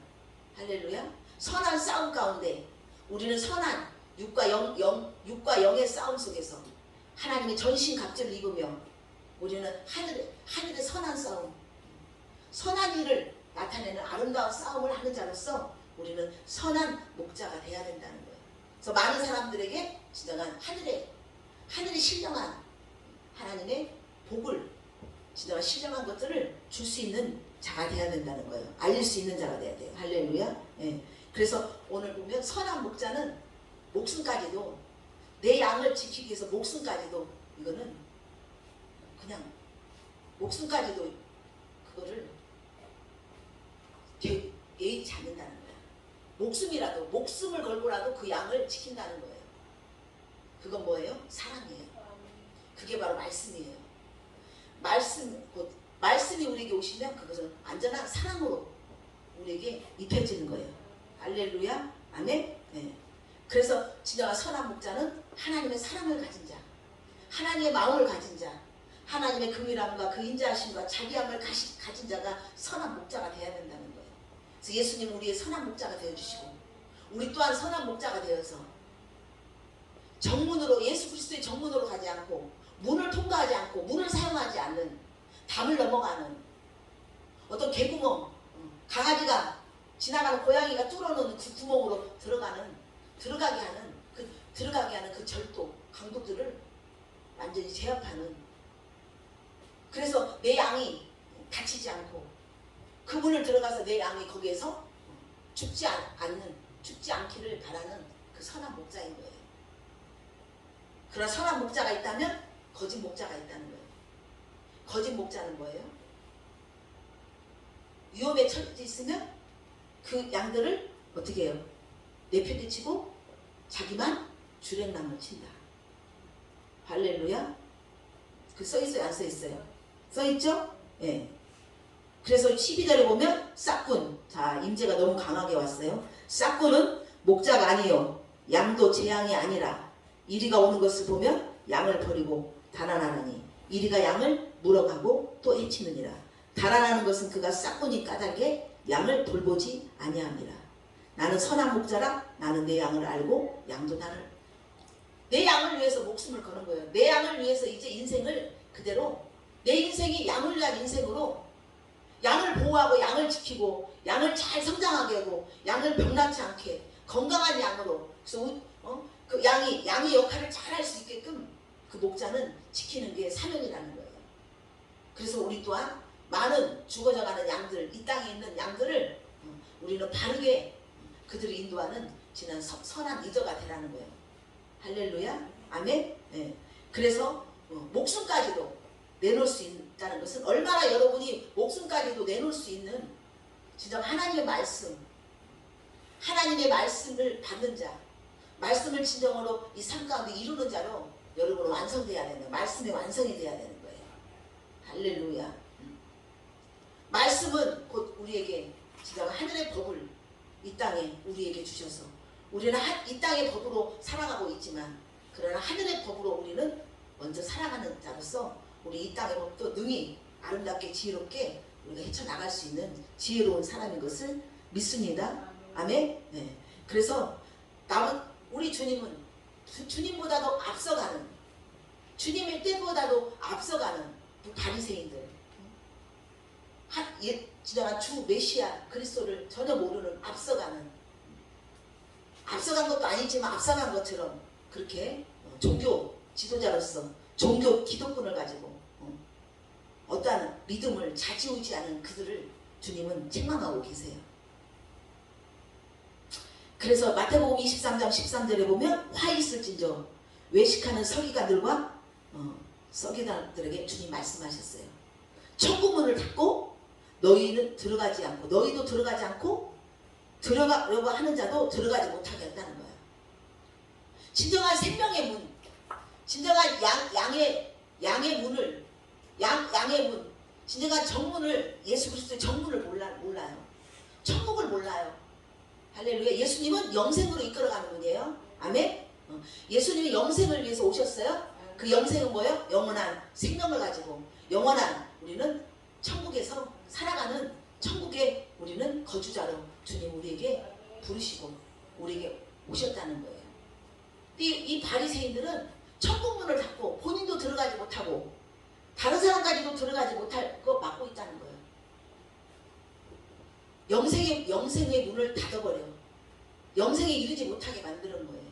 할렐루야. 선한 싸움 가운데 우리는 선한 육과 영의 싸움 속에서 하나님의 전신갑주를 입으며 우리는 하늘의 선한 싸움, 선한 일을 나타내는 아름다운 싸움을 하는 자로서 우리는 선한 목자가 돼야 된다는 거예요. 그래서 많은 사람들에게 진정한 하늘의 신령한 하나님의 복을 진정한 신령한 것들을 줄 수 있는 자가 돼야 된다는 거예요. 알릴 수 있는 자가 돼야 돼요. 할렐루야. 예. 그래서 오늘 보면 선한 목자는 목숨까지도 내 양을 지키기 위해서 목숨까지도 이거는 그냥 목숨까지도 그거를 예의치 않는다는 거야. 목숨을 걸고라도 그 양을 지킨다는 거예요. 그건 뭐예요? 사랑이에요. 그게 바로 말씀이에요. 말씀이 우리에게 오시면 그것은 완전한 사랑으로 우리에게 입혀지는 거예요. 할렐루야. 아멘. 네. 그래서 진정한 선한 목자는 하나님의 사랑을 가진 자, 하나님의 마음을 가진 자, 하나님의 긍휼함과 그 인자하심과 자비함을 가진 자가 선한 목자가 되어야 된다는 거예요. 그래서 예수님은 우리의 선한 목자가 되어주시고 우리 또한 선한 목자가 되어서 정문으로 예수 그리스도의 정문으로 가지 않고 문을 통과하지 않고 문을 사용하지 않는 담을 넘어가는 어떤 개구멍 강아지가 지나가는 고양이가 뚫어놓는 그 구멍으로 들어가게 하는 그 절도 강도들을 완전히 제압하는 그래서 내 양이 다치지 않고 그 문을 들어가서 내 양이 거기에서 죽지 않기를 바라는 그 선한 목자인 거예요. 그런 선한 목자가 있다면 거짓 목자가 있다는 거예요. 거짓 목자는 뭐예요? 위험에 처해 있으면 그 양들을 어떻게 해요? 내팽개치고 자기만 주랭랑을 친다. 할렐루야. 그 써있어요? 안 써있어요? 써있죠? 예. 네. 그래서 12절에 보면 싹군. 자, 임재가 너무 강하게 왔어요. 싹군은 목자가 아니요 양도 제 양이 아니라 이리가 오는 것을 보면 양을 버리고 달아나느니 이리가 양을 물어가고 또 해치느니라. 달아나는 것은 그가 싹군이 까닭에 양을 돌보지 아니함이라. 나는 선한 목자라. 나는 내 양을 알고 양도 나를. 내 양을 위해서 목숨을 거는 거예요. 내 양을 위해서 이제 인생을 그대로 내 인생이 양을 위한 인생으로 양을 보호하고 양을 지키고 양을 잘 성장하게 하고 양을 병나지 않게 건강한 양으로 그래서 그 양이 역할을 잘 할 수 있게끔 그 목자는 지키는 게 사명이라는 거예요. 그래서 우리 또한 많은 죽어져가는 양들, 이 땅에 있는 양들을 우리는 바르게 그들을 인도하는 지난 선한 리더가 되라는 거예요. 할렐루야. 아멘. 네. 그래서 목숨까지도 내놓을 수 있다는 것은 얼마나 여러분이 목숨까지도 내놓을 수 있는 진정 하나님의 말씀을 받는 자, 말씀을 진정으로 이 삶 가운데 이루는 자로 여러분은 완성돼야 되는 말씀의 완성이 돼야 되는 거예요. 할렐루야. 말씀은 곧 우리에게 진짜 하늘의 법을 이 땅에 우리에게 주셔서 우리는 이 땅의 법으로 살아가고 있지만 그러나 하늘의 법으로 우리는 먼저 살아가는 자로서 우리 이 땅의 법도 능히 아름답게 지혜롭게 우리가 헤쳐나갈 수 있는 지혜로운 사람인 것을 믿습니다. 아멘. 네. 그래서 우리 주님은 주님보다도 앞서가는 주님의 때보다도 앞서가는 그 바리새인들 진정한 주 메시아 그리스도를 전혀 모르는 앞서간 것도 아니지만 앞서간 것처럼 그렇게 종교 지도자로서 종교 기독권을 가지고 어떠한 믿음을 좌지우지 않은 그들을 주님은 책망하고 계세요. 그래서 마태복음 23장 13절에 보면 화 있을진저 외식하는 서기관들과 서기관들에게 주님 말씀하셨어요. 천국문을 닫고 너희도 들어가지 않고 들어가려고 하는 자도 들어가지 못하게 한다는 거예요. 진정한 생명의 문, 진정한 양의 문을 양의 문, 진정한 정문을 예수 그리스도의 정문을 몰라요. 천국을 몰라요. 할렐루야. 예수님은 영생으로 이끌어가는 분이에요. 아멘. 예수님이 영생을 위해서 오셨어요. 그 영생은 뭐예요? 영원한 생명을 가지고 영원한 우리는 천국에서 살아가는 천국에 우리는 거주자로 주님 우리에게 부르시고 우리에게 오셨다는 거예요. 이 바리새인들은 천국문을 닫고 본인도 들어가지 못하고 다른 사람까지도 들어가지 못할 거 막고 있다는 거예요. 영생의 문을 닫아버려. 영생에 이르지 못하게 만드는 거예요.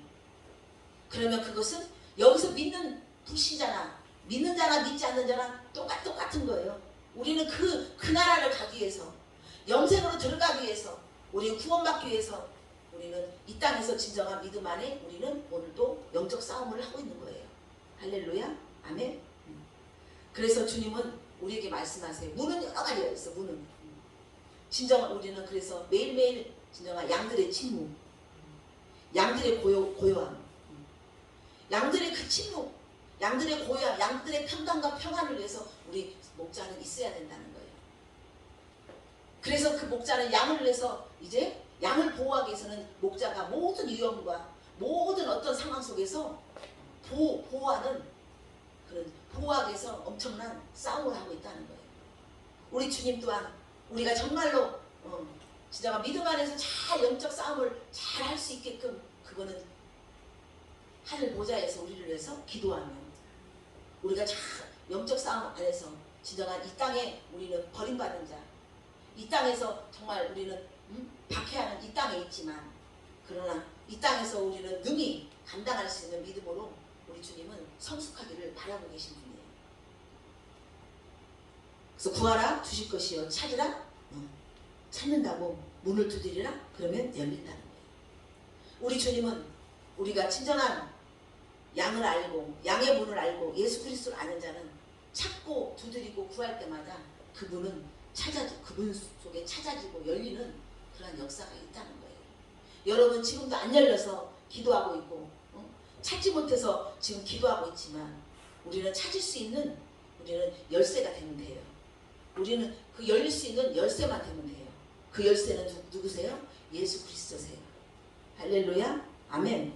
그러면 그것은 여기서 믿는 불신자나 믿는 자나 믿지 않는 자나 똑같은 거예요. 우리는 그 나라를 가기 위해서 영생으로 들어가기 위해서 우리는 구원받기 위해서 우리는 이 땅에서 진정한 믿음 안에 우리는 오늘도 영적 싸움을 하고 있는 거예요. 할렐루야. 아멘. 그래서 주님은 우리에게 말씀하세요. 문은 여러 가지가 있어. 문은 진정한 우리는 그래서 매일매일 진정한 양들의 침묵, 양들의 고요함, 양들의 그 침묵, 양들의 고요함, 양들의 평강과 평안을 위해서 우리 목자는 있어야 된다는 거예요. 그래서 그 목자는 양을 위해서 이제 양을 보호하기 위해서는 목자가 모든 위험과 모든 어떤 상황 속에서 보호하기 위해서 엄청난 싸움을 하고 있다는 거예요. 우리 주님 또한 우리가 정말로 진짜 믿음 안에서 잘 영적 싸움을 잘 할 수 있게끔 그거는 하늘 보좌에서 우리를 위해서 기도하며 우리가 잘 영적 싸움 안에서 진정한 이 땅에 우리는 버림받은 자, 이 땅에서 정말 우리는 박해하는 이 땅에 있지만 그러나 이 땅에서 우리는 능히 감당할 수 있는 믿음으로 우리 주님은 성숙하기를 바라고 계신 분이에요. 그래서 구하라 주실 것이요 찾으라 찾는다고 문을 두드리라 그러면 열린다는 거예요. 우리 주님은 우리가 진정한 양을 알고 양의 문을 알고 예수 그리스도를 아는 자는 찾고 두드리고 구할 때마다 그분은 그분 속에 찾아지고 열리는 그런 역사가 있다는 거예요. 여러분 지금도 안 열려서 기도하고 있고 찾지 못해서 지금 기도하고 있지만 우리는 찾을 수 있는 우리는 열쇠가 되면 돼요. 우리는 그 열릴 수 있는 열쇠만 되면 돼요. 그 열쇠는 누구세요? 예수 그리스도세요. 할렐루야. 아멘.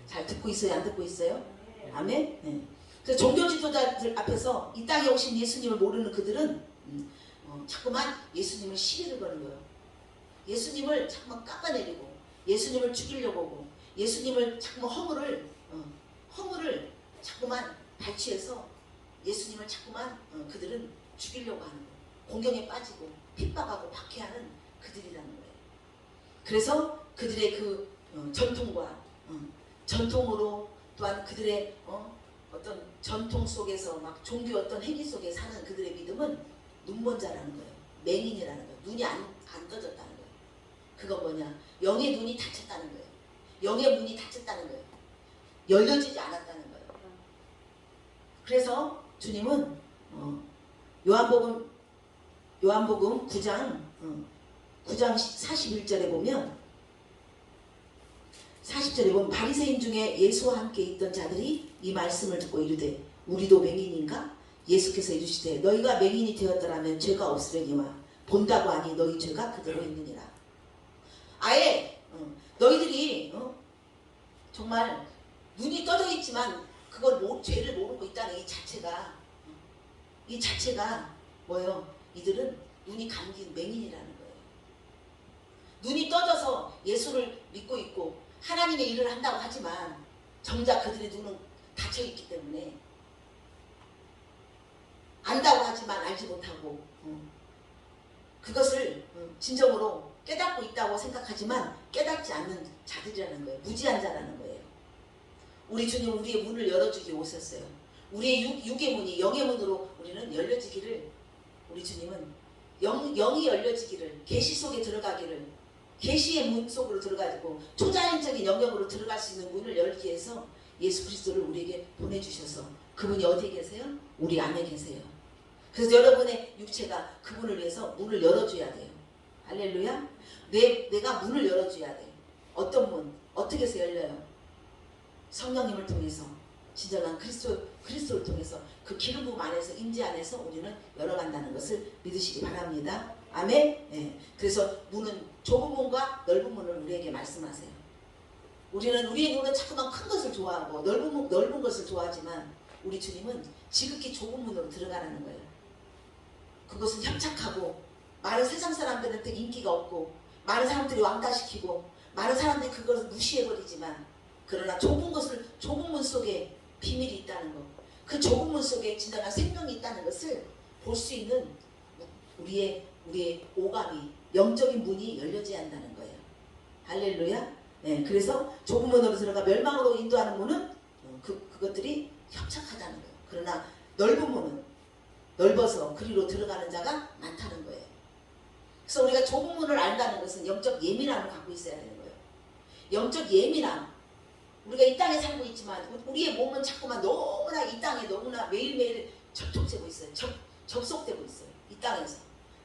잘 듣고 있어요? 안 듣고 있어요? 아멘. 네. 그래서 종교 지도자들 앞에서 이 땅에 오신 예수님을 모르는 그들은 자꾸만 예수님을 시비를 거는 거예요. 예수님을 자꾸만 깎아내리고 예수님을 죽이려고 하고 예수님을 자꾸만 허물을 자꾸만 발취해서 예수님을 자꾸만 그들은 죽이려고 하는 거예요. 공경에 빠지고 핍박하고 박해하는 그들이라는 거예요. 그래서 그들의 그 전통과 전통으로 또한 그들의 어떤 전통 속에서 막 종교 어떤 행위 속에 사는 그들의 믿음은 눈먼 자라는 거예요. 맹인이라는 거예요. 눈이 안 떠졌다는 거예요. 그건 뭐냐? 영의 눈이 닫혔다는 거예요. 영의 문이 닫혔다는 거예요. 열려지지 않았다는 거예요. 그래서 주님은 요한복음 9장 41절에 보면 40절에 보면 바리새인 중에 예수와 함께 있던 자들이 이 말씀을 듣고 이르되 우리도 맹인인가? 예수께서 이르시되 너희가 맹인이 되었더라면 죄가 없으려니와 본다고 하니 너희 죄가 그대로 있느니라. 아예 너희들이 정말 눈이 떠져 있지만 그걸 죄를 모르고 있다는 이 자체가 뭐예요? 이들은 눈이 감긴 맹인이라는 거예요. 눈이 떠져서 예수를 믿고 있고 하나님의 일을 한다고 하지만 정작 그들의 눈은 닫혀 있기 때문에 안다고 하지만 알지 못하고 그것을 진정으로 깨닫고 있다고 생각하지만 깨닫지 않는 자들이라는 거예요. 무지한 자라는 거예요. 우리 주님은 우리의 문을 열어주기 오셨어요. 우리의 육의 문이 영의 문으로 우리는 열려지기를, 우리 주님은 영이 열려지기를, 계시 속에 들어가기를, 계시의 문 속으로 들어가지고 초자연적인 영역으로 들어갈 수 있는 문을 열기 위해서 예수 그리스도를 우리에게 보내주셔서 그분이 어디에 계세요? 우리 안에 계세요. 그래서 여러분의 육체가 그분을 위해서 문을 열어줘야 돼요. 할렐루야. 내가 문을 열어줘야 돼요. 어떤 문? 어떻게 해서 열려요? 성령님을 통해서, 진정한 그리스도를 통해서 그 기름 부음 안에서, 임재 안에서 우리는 열어간다는 것을 믿으시기 바랍니다. 아멘. 네. 그래서 문은 좁은 문과 넓은 문을 우리에게 말씀하세요. 우리의 눈은 자꾸만 큰 것을 좋아하고 넓은 것을 좋아하지만 우리 주님은 지극히 좁은 문으로 들어가라는 거예요. 그것은 협착하고 많은 세상 사람들한테 인기가 없고 많은 사람들이 왕따시키고 많은 사람들이 그것을 무시해버리지만, 그러나 좁은 문 속에 비밀이 있다는 것, 그 좁은 문 속에 진정한 생명이 있다는 것을 볼 수 있는 우리의 오감이, 영적인 문이 열려져야 한다는 거예요. 할렐루야. 네, 그래서 좁은 문으로 들어가 멸망으로 인도하는 문은 그것들이 협착하다는 거예요. 그러나 넓은 문은 넓어서 그리로 들어가는 자가 많다는 거예요. 그래서 우리가 좁은 문을 안다는 것은 영적 예민함을 갖고 있어야 되는 거예요. 영적 예민함. 우리가 이 땅에 살고 있지만 우리의 몸은 자꾸만 너무나 이 땅에 너무나 매일매일 접촉되고 있어요. 접속되고 있어요. 이 땅에서.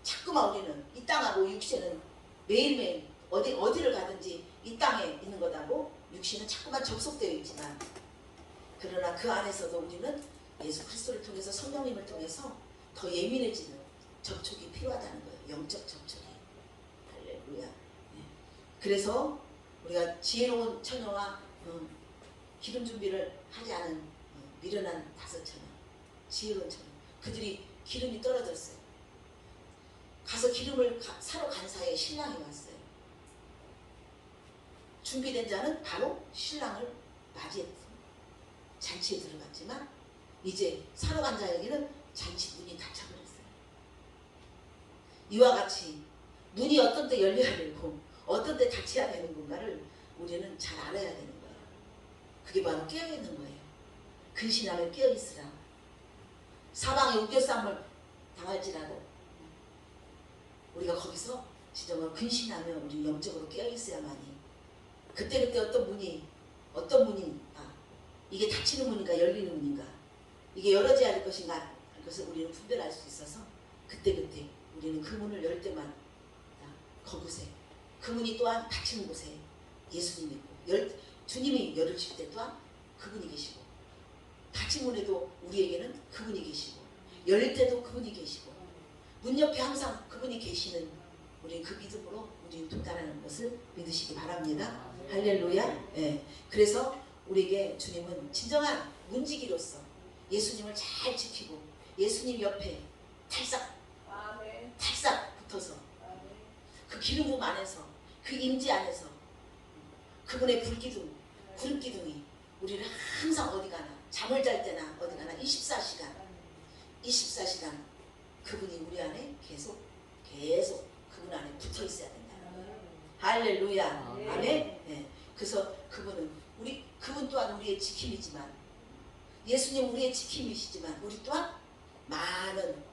자꾸만 우리는 이 땅하고 육신은 매일매일 어디를 가든지 이 땅에 있는 거다고 육신은 자꾸만 접속되어 있지만, 그러나 그 안에서도 우리는 예수 그리스도를 통해서, 성령님을 통해서 더 예민해지는 접촉이 필요하다는 거예요. 영적 접촉이. 할렐루야. 네. 그래서 우리가 지혜로운 처녀와 기름 준비를 하지 않은 미련한 5처녀, 지혜로운 처녀, 그들이 기름이 떨어졌어요. 가서 기름을 사러 간 사이에 신랑이 왔어요. 준비된 자는 바로 신랑을 맞이했어요. 잔치에 들어갔지만 이제 사러 간 자에게는 잔치 문이 닫혀버렸어요. 이와 같이 문이 어떤 때 열려야 되고 어떤 때 닫혀야 되는 건가를 우리는 잘 알아야 되는 거예요. 그게 바로 깨어있는 거예요. 근신하며 깨어있으라. 사방에 우겨싸움을 당할지라도 우리가 거기서 진정으로 근신하며 우리 영적으로 깨어있어야만이, 그때그때 어떤 문이 이게 닫히는 문인가 열리는 문인가, 이게 열어져야 할 것인가 할 것을 우리는 분별할 수 있어서 그때그때 우리는 그 문을 열 때만 거기서 그 문이 또한 닫히는 곳에 예수님이 있고, 주님이 열으실 때 또한 그분이 계시고, 닫힌 문에도 우리에게는 그분이 계시고, 열릴 때도 그분이 계시고, 문 옆에 항상 그분이 계시는 우리 그 믿음으로 우리는 도달하는 것을 믿으시기 바랍니다. 할렐루야. 네. 그래서 우리에게 주님은 진정한 문지기로서 예수님을 잘 지키고 예수님 옆에 탈싹 붙어서 그 기름 부음 안에서, 그 임재 안에서 그분의 구름기둥이 우리를 항상 어디 가나, 잠을 잘 때나 어디 가나 24시간 그분이 우리 안에 계속 그분 안에 붙어 있어야 된다. 할렐루야. 아멘. 네. 그래서 그분 또한 우리의 지킴이지만, 예수님 우리의 지킴이시지만 우리 또한 많은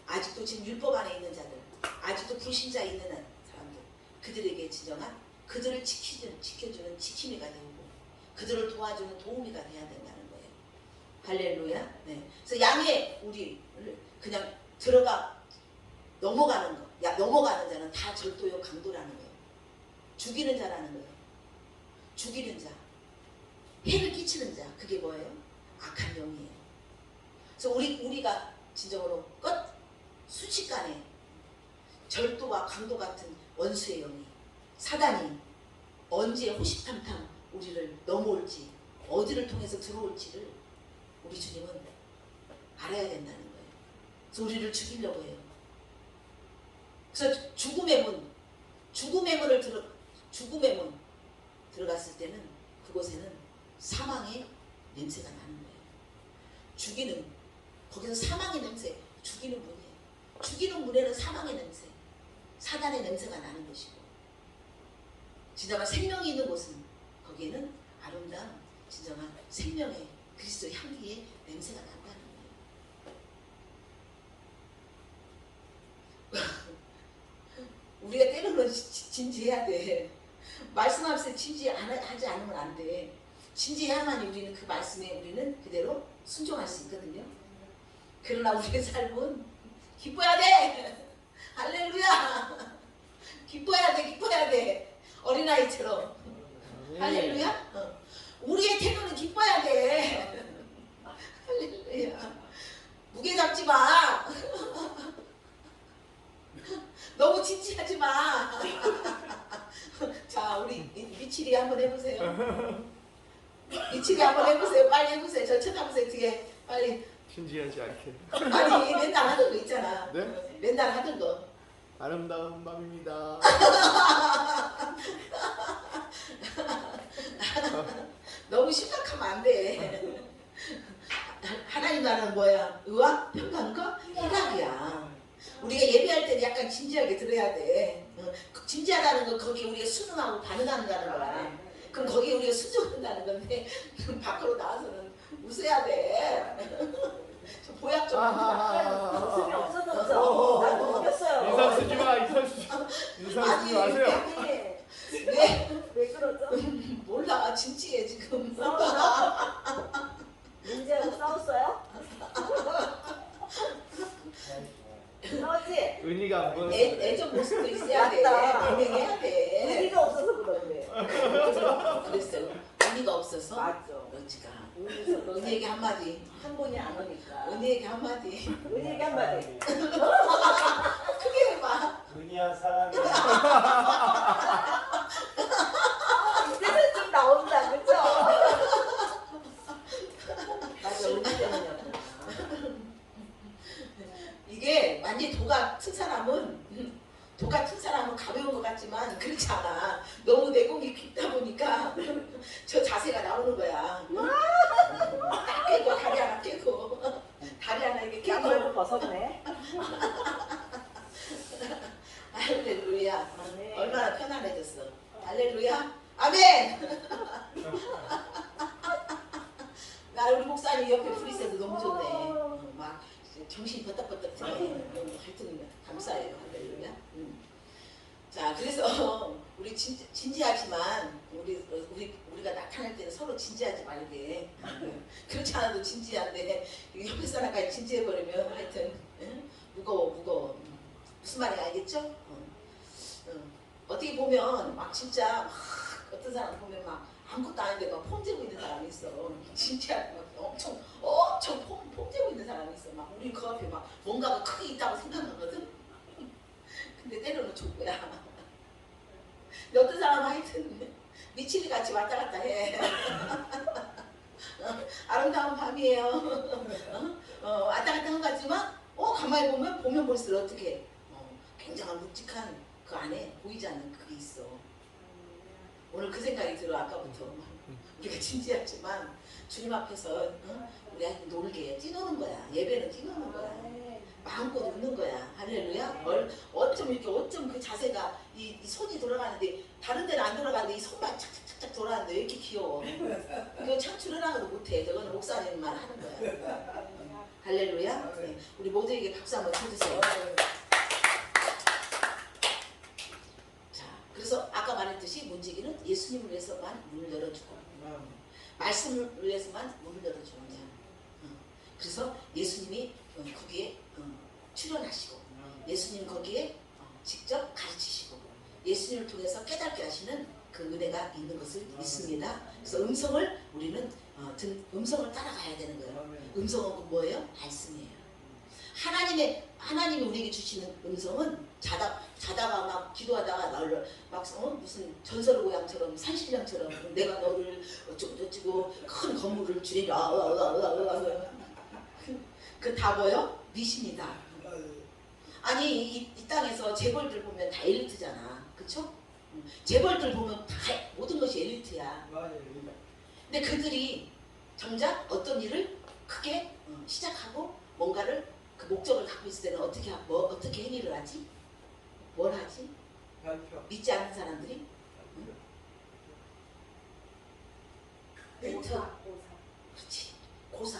아직도 지금 율법 안에 있는 자들, 아직도 불신자에 있는 사람들, 그들에게 진정한 그들을 지켜주는 지킴이가 되고 그들을 도와주는 도우미가 돼야 된다는 거예요. 할렐루야. 네. 그래서 양의 우리를 그냥 넘어가는 자는 다 절도요 강도라는 거예요. 죽이는 자라는 거예요. 죽이는 자, 해를 끼치는 자, 그게 뭐예요? 악한 영이에요. 그래서 우리가 진정으로 순식간에 절도와 강도 같은 원수의 영이 사단이 언제 호시탐탐 우리를 넘어올지 어디를 통해서 들어올지를 우리 주님은 알아야 된다는 거예요. 그래서 우리를 죽이려고 해요. 그래서 죽음의 문 들어갔을 때는 그곳에는 사망의 냄새가 나는 거예요. 거기서 사망의 냄새, 죽이는 문이에요. 죽이는 문에는 사망의 냄새, 사단의 냄새가 나는 것이고, 진정한 생명이 있는 곳은 거기에는 아름다운 진정한 생명의 그리스도 향기의 냄새가 난다는 거예요. 우리가 때로는 진지해야 돼. 말씀하면서 진지하지 않으면 안 돼. 진지해야만 우리는 그 말씀에 우리는 그대로 순종할 수 있거든요. 그러나 우리의 삶은 기뻐야 돼. 할렐루야. 기뻐야 돼. 어린아이처럼. 할렐루야. 우리의 태도는 기뻐야 돼. 할렐루야. 무게 잡지 마. 너무 진지하지 마. 자, 우리 미칠이 한번 해보세요. 미칠이 한번 해보세요. 빨리 해보세요. 저 쳐다보세요. 뒤에 빨리. 진지하지 않게. 아니 맨날 하던 거 있잖아. 네? 맨날 하던 거. 아름다운 밤입니다. 너무 심각하면 안 돼. 하나님 나라는 뭐야? 의와 평강과 희락이야. 우리가 예배할 때는 약간 진지하게 들어야 돼. 진지하다는 건 거기에 우리가 순응하고 반응한다는 거야. 그럼 거기에 우리가 순종한다는 건데 밖으로 나와서는 웃어야 돼. 보약 좀. 웃음이 없어졌죠. 나도 웃겼어요. 인상 쓰지 마. 인상 쓰지 마세요. 왜 그러죠? 몰라. 진지해 지금. 싸웠나? 민지하고 싸웠어요? 싸웠지? 은희가 안 보여. 애좀 모습도 있어야 돼. 맞다. 진행해야 돼. 의리가 없어서 그런데. 그랬어요. 의미가 없어서. 맞죠. 그렇지가. 의리에서 은희에게 한마디. 한 분이 안 오니까. 은희에게 한마디. 의리에게 한마디. 크게 해봐. 은희야 사랑해. 이제는 좀 나온다, 그쵸? 맞아. 은희 때문이었구나. 이게 완전히 도 같은 사람은 가벼운 것 같지만 그렇지 않아. 너무 내공이 깊다 보니까 저 자세가 나오는 거야. 딱 깨고 다리 하나 깨고 다리 하나 이렇게 양말도 깨고. 벗었네. 할렐루야. 아멘. 얼마나 편안해졌어. 할렐루야. 아멘. 나 우리 목사님 옆에 프리세도 너무 좋네. 막 정신이 버떡버떡 드네. 하여튼 감사해요. 할렐루야. 자, 그래서 우리 진지하지만 우리가 나타날 때는 서로 진지하지 말게. 그렇지 않아도 진지한데 옆에 사람까지 진지해버리면 하여튼 무거워. 무슨 말인지 알겠죠? 어떻게 보면 막 진짜 막 어떤 사람 보면 막 아무것도 아닌데 막 폼재고 있는 사람이 있어. 진짜 막 엄청 폼재고 있는 사람이 있어. 막 우리 그 앞에 막 뭔가가 크게 있다고 생각하거든. 근데 때로는 족보야. 근데 어떤 사람은 하여튼 미치리 같이 왔다 갔다 해. 아름다운 밤이에요. 왔다 갔다 한 것 같지만 가만히 보면 볼수록 어떻게 굉장한 묵직한 그 안에 보이지 않는 그게 있어. 오늘 그 생각이 들어. 아까부터 우리가 진지하지만 주님 앞에서 우리가 놀게 뛰노는 거야. 예배는 뛰노는 거야. 마음껏 웃는 거야. 할렐루야. 어쩜 그 자세가 이 손이 돌아가는데 다른 데는 안 돌아가는데 이 손만 착착착착 돌아가는데 왜 이렇게 귀여워. 이거 창출을 하나도 못해. 저거는 목사님만 하는 거야. 할렐루야. 네. 우리 모두에게 박수 한번 쳐주세요. 자, 그래서 아까 말했듯이 문지기는 예수님을 위해서만 문을 열어주고 말씀을 위해서만 문을 열어주는 자. 그래서 예수님이 거기에 출연하시고 예수님 거기에 직접 가르치시고 예수님을 통해서 깨닫게 하시는 그 은혜가 있는 것을 믿습니다. 그래서 음성을 우리는 음성을 따라가야 되는 거예요. 음성은 뭐예요? 말씀이에요. 하나님이 우리에게 주시는 음성은 자다가 막 기도하다가 막 무슨 전설 고향처럼 산신령처럼 내가 너를 어쩌고 큰 건물을 주리라 그 다 뭐요? 미신이다. 아니 이 땅에서 재벌들 보면 다 엘리트잖아, 그쵸? 재벌들 보면 다 모든 것이 엘리트야. 근데 그들이 정작 어떤 일을 크게 시작하고 뭔가를 그 목적을 갖고 있을 때는 어떻게 행위를 하지? 뭘 하지? 믿지 않는 사람들이 엘리트, 그렇지, 고사,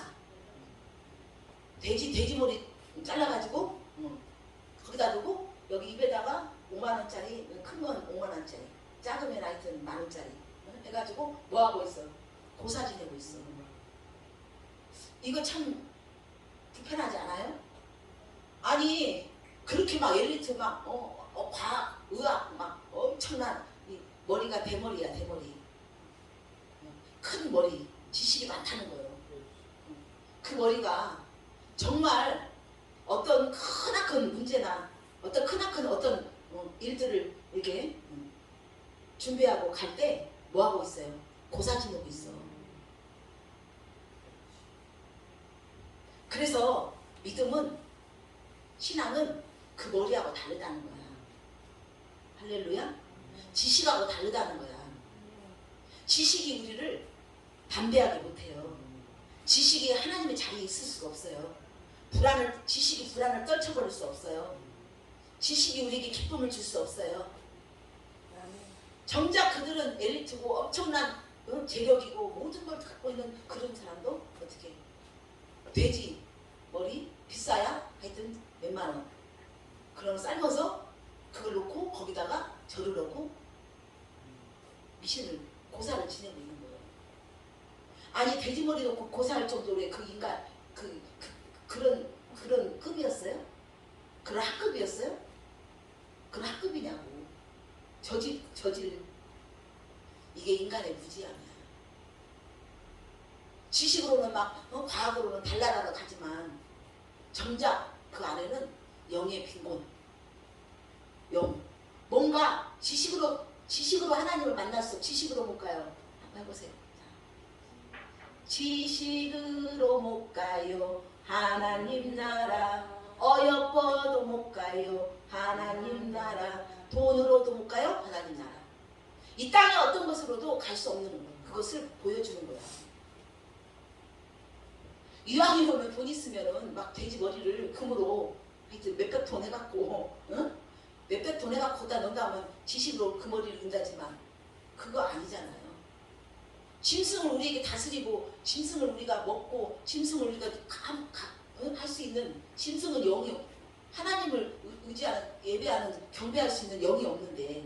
돼지머리 잘라가지고 거기다 두고 여기 입에다가 5만 원짜리, 큰 건 5만 원짜리, 작으면 하여튼 만 원짜리 해가지고 뭐 하고 있어? 고사 지내고 있어. 이거 참 불편하지 않아요? 아니 그렇게 막 엘리트 막 과학, 의학 막 엄청난 이 머리가 대머리야, 대머리. 큰 머리, 지식이 많다는 거예요. 그 머리가 정말 어떤 크나큰 문제나 어떤 크나큰 어떤 일들을 이렇게 준비하고 갈 때 뭐 하고 있어요? 고사 지내고 있어. 그래서 믿음은, 신앙은 그 머리하고 다르다는 거야. 할렐루야. 지식하고 다르다는 거야. 지식이 우리를 담대하게 못해요. 지식이 하나님의 자리에 있을 수가 없어요. 지식이 불안을 떨쳐버릴 수 없어요. 지식이 우리에게 기쁨을 줄 수 없어요. 정작 그들은 엘리트고 엄청난 재력이고 모든 걸 갖고 있는 그런 사람도 어떻게 돼지 머리 비싸야 하여튼 몇만 원, 그럼 삶아서 그걸 놓고 거기다가 절을 하고 미신을, 고사를 지내고 있는 거예요. 아니 돼지머리 놓고 고사할 정도로 그 인간 그런 급이었어요? 그런 학급이었어요? 그런 학급이냐고. 저질 이게 인간의 무지함이야. 지식으로는 막 과학으로는 달나라로 가지만 정작 그 안에는 영의 빈곤, 뭔가 지식으로 하나님을 만났어. 지식으로 못 가요. 한번 해보세요. 지식으로 못 가요 하나님 나라, 어여뻐도 못 가요 하나님 나라, 돈으로도 못 가요 하나님 나라. 이 땅의 어떤 것으로도 갈 수 없는 거예요. 그것을 보여주는 거야. 이왕이 보면 돈 있으면은 막 돼지 머리를 금으로 하여튼 몇백 톤 해갖고 몇백 톤 해갖고 거기다 넣는다 하면 지식으로 그 머리를 넣는다지만 그거 아니잖아요. 짐승을 우리에게 다스리고 짐승을 우리가 먹고 짐승을 우리가 할 수 있는, 짐승은 영이 없고 하나님을 의지하는, 예배하는, 경배할 수 있는 영이 없는데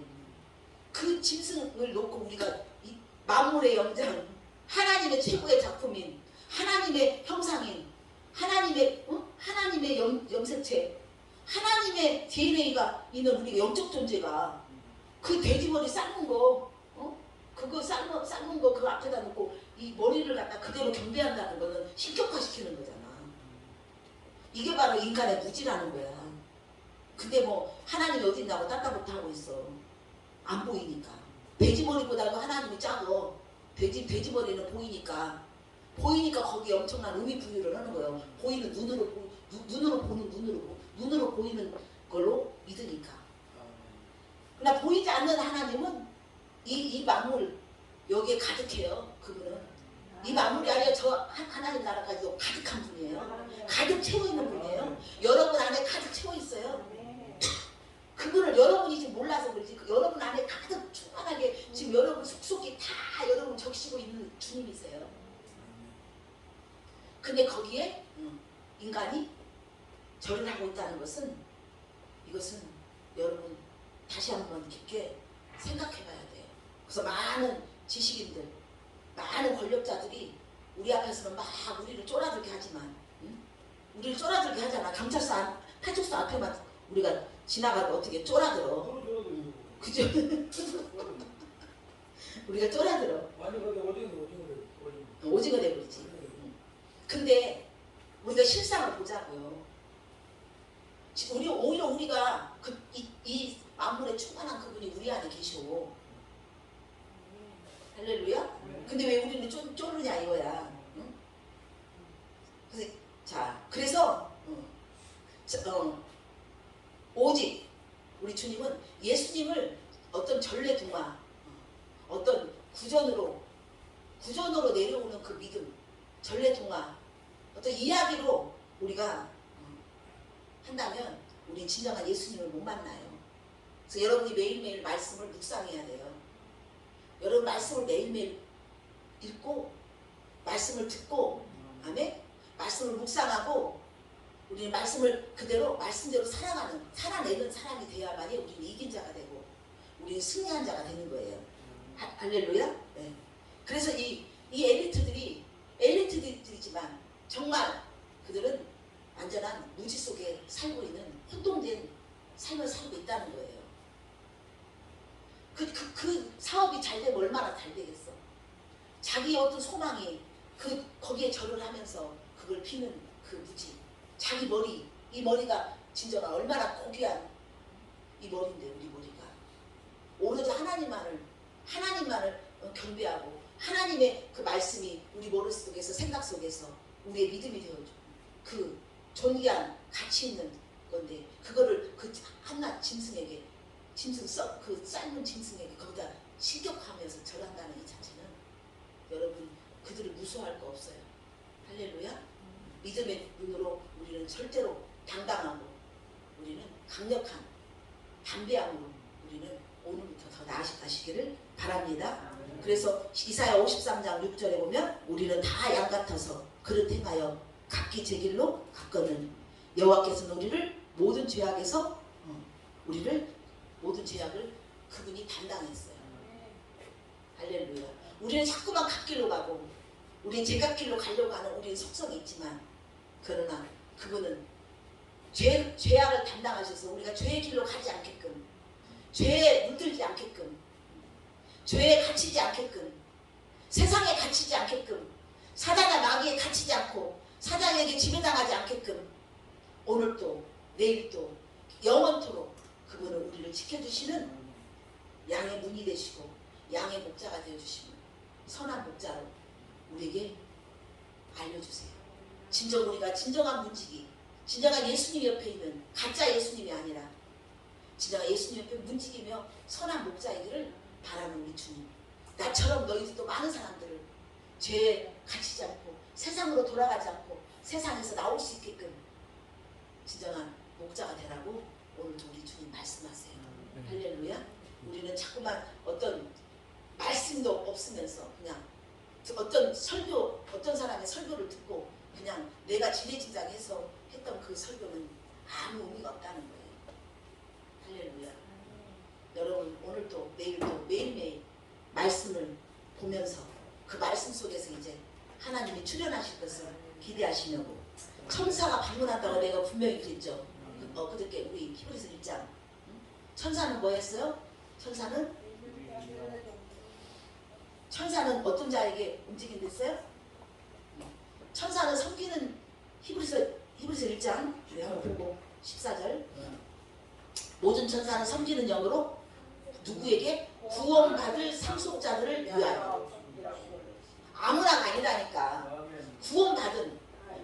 그 짐승을 놓고 우리가 이 만물의 영장, 하나님의 최고의 작품인, 하나님의 형상인, 하나님의 염색체, 하나님의 DNA가 있는 우리가 영적 존재가 그 돼지머리 삶은 거, 그거 삶은 거 그거 앞에다 놓고 이 머리를 갖다 그대로 경배한다는 거는 신격화시키는 거잖아. 이게 바로 인간의 무지라는 거야. 근데 뭐 하나님이 어디 있냐고 따따붙어 하고 있어. 안 보이니까. 돼지머리보다도 하나님이 작어. 돼지머리는 보이니까 거기에 엄청난 의미 부여를 하는 거예요. 보이는 눈으로 보이는 걸로 믿으니까. 그러나 보이지 않는 하나님은 이 만물 여기에 가득해요. 그분은 이 만물이 아니라 저 하나님 나라까지도 가득한 분이에요. 가득 채워 있는 분이에요. 여러분 안에 가득 채워 있어요. 그분을 여러분이 지금 몰라서 그러지, 여러분 안에 가득 충만하게 지금 여러분 속속이 다 여러분 적시고 있는 주님이세요. 근데 거기에 인간이 절을 하고 있다는 것은, 이것은 여러분 다시 한번 깊게 생각해 봐야 돼요. 그래서 많은 지식인들, 많은 권력자들이 우리 앞에서는 막 우리를 쫄아들게 하지만, 우리를 쫄아들게 하잖아. 경찰서, 파출소 앞에만 우리가 지나가도 어떻게 쫄아들어. 그죠? 우리가 쫄아들어. 아니 근데 오징어. 오징어 돼버리지. 근데 우리가 실상을 보자고요. 오히려 우리가 이 만물에 충만한 그분이 우리 안에 계셔. 할렐루야? 근데 왜 우리는 쫄르냐 이거야. 응? 그래서 오직 우리 주님은 예수님을 어떤 전래동화, 어떤 구전으로 내려오는 그 믿음, 전래동화, 어떤 이야기로 우리가 한다면 우리 진정한 예수님을 못 만나요. 그래서 여러분이 매일매일 말씀을 묵상해야 돼요. 여러분 말씀을 매일매일 읽고 말씀을 듣고 아멘? 말씀을 묵상하고 우리는 말씀을 그대로 말씀대로 살아내는 사람이 되어야만이 우리는 이긴 자가 되고 우리는 승리한 자가 되는 거예요. 할렐루야? 네. 그래서 이 엘리트들이지만 정말 그들은 완전한 무지 속에 살고 있는 혼동된 삶을 살고 있다는 거예요. 그 사업이 잘 되면 얼마나 잘 되겠어. 자기 어떤 소망이 거기에 절을 하면서 그걸 피는 그 무지. 자기 머리, 이 머리가 진정한 얼마나 고귀한 이 머리인데 우리 머리가 오로지 하나님만을 경배하고 하나님의 그 말씀이 우리 머릿속에서 생각 속에서 우리의 믿음이 되어줘. 그 존귀한 가치 있는 건데 그거를 그 한낱 짐승에게 그 삶은 짐승에게 거기다 실격하면서 절한다는 이 자체는 여러분 그들을 무서워할 거 없어요. 할렐루야. 믿음의 눈으로 우리는 절대로 당당하고 우리는 강력한 담대함으로 우리는 오늘부터 더 나아가시기를 바랍니다. 그래서 이사야 53장 6절에 보면 우리는 다 양 같아서 그릇 행하여 각기 제 길로 갔거늘 여호와께서는 우리를 모든 죄악에서 모든 죄악을 그분이 담당했어요. 할렐루야. 우리는 자꾸만 갓길로 가고 우리는 제갓길로 가려고 하는 우리의 속성이 있지만 그러나 그분은 죄악을 담당하셔서 우리가 죄의 길로 가지 않게끔 죄에 물들지 않게끔 죄에 갇히지 않게끔 세상에 갇히지 않게끔 사단과 마귀에 갇히지 않고 사단에게 지배당하지 않게끔 오늘도 내일도 영원토록 그분은 우리를 지켜주시는 양의 문이 되시고 양의 목자가 되어주시는 선한 목자로 우리에게 알려주세요. 우리가 진정한 문지기, 진정한 예수님 옆에 있는 가짜 예수님이 아니라 진정한 예수님 옆에 문지기며 선한 목자이기를 바라는 우리 주님. 나처럼 너희들도 많은 사람들을 죄에 갇히지 않고 세상으로 돌아가지 않고 세상에서 나올 수 있게끔 진정한 목자가 되라고 오늘도 우리 주님 말씀하세요. 할렐루야. 우리는 자꾸만 어떤 말씀도 없으면서 그냥 어떤 사람의 설교를 듣고 그냥 내가 지레지장해서 했던 그 설교는 아무 의미가 없다는 거예요. 할렐루야. 여러분 오늘도 내일도 매일매일 말씀을 보면서 그 말씀 속에서 이제 하나님이 출현하실 것을 기대하시려고 천사가 방문한다고 내가 분명히 그랬죠. 그저께 우리 히브리서 1장 천사는 뭐 했어요? 천사는 어떤 자에게 움직인댔어요? 천사는 섬기는 히브리서 1장 우리 한번 보고 14절 모든 천사는 섬기는 영으로 누구에게? 구원받을 상속자들을 위하여. 아무나가 아니라니까. 구원받은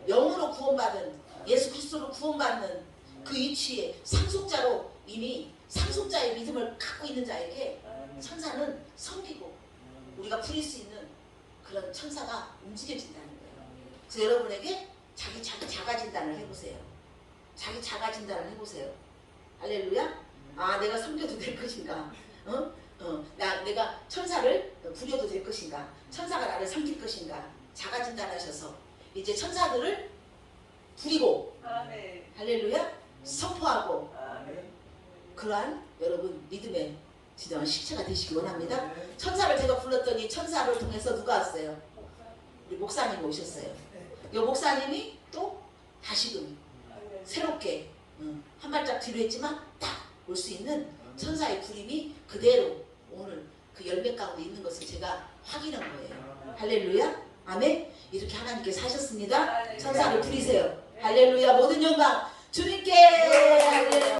영으로 구원받은 예수 그리스도로 구원받는 그 위치에 상속자로 이미 상속자의 믿음을 갖고 있는 자에게 천사는 섬기고 우리가 부릴 수 있는 그런 천사가 움직여진다는 거예요. 그래서 여러분에게 자기 자가 진단을 해보세요. 자기 자가 진단을 해보세요. 할렐루야. 아 내가 섬겨도 될 것인가? 내가 천사를 부려도 될 것인가? 천사가 나를 섬길 것인가? 자가 진단하셔서 이제 천사들을 부리고 아멘. 할렐루야 선포하고 아멘. 그러한 여러분 믿음의 진정한 실체가 되시기 원합니다. 천사를 제가 불렀더니 천사를 통해서 누가 왔어요? 우리 목사님 오셨어요. 이 목사님이 또 다시금 새롭게 한 발짝 뒤로 했지만 딱 올 수 있는 천사의 부림이 그대로 오늘 그 열매 가운데 있는 것을 제가 확인한 거예요. 할렐루야. 아멘. 이렇게 하나님께서 하셨습니다. 천사를 부리세요. 할렐루야. 모든 영광 주님께. 할렐루야.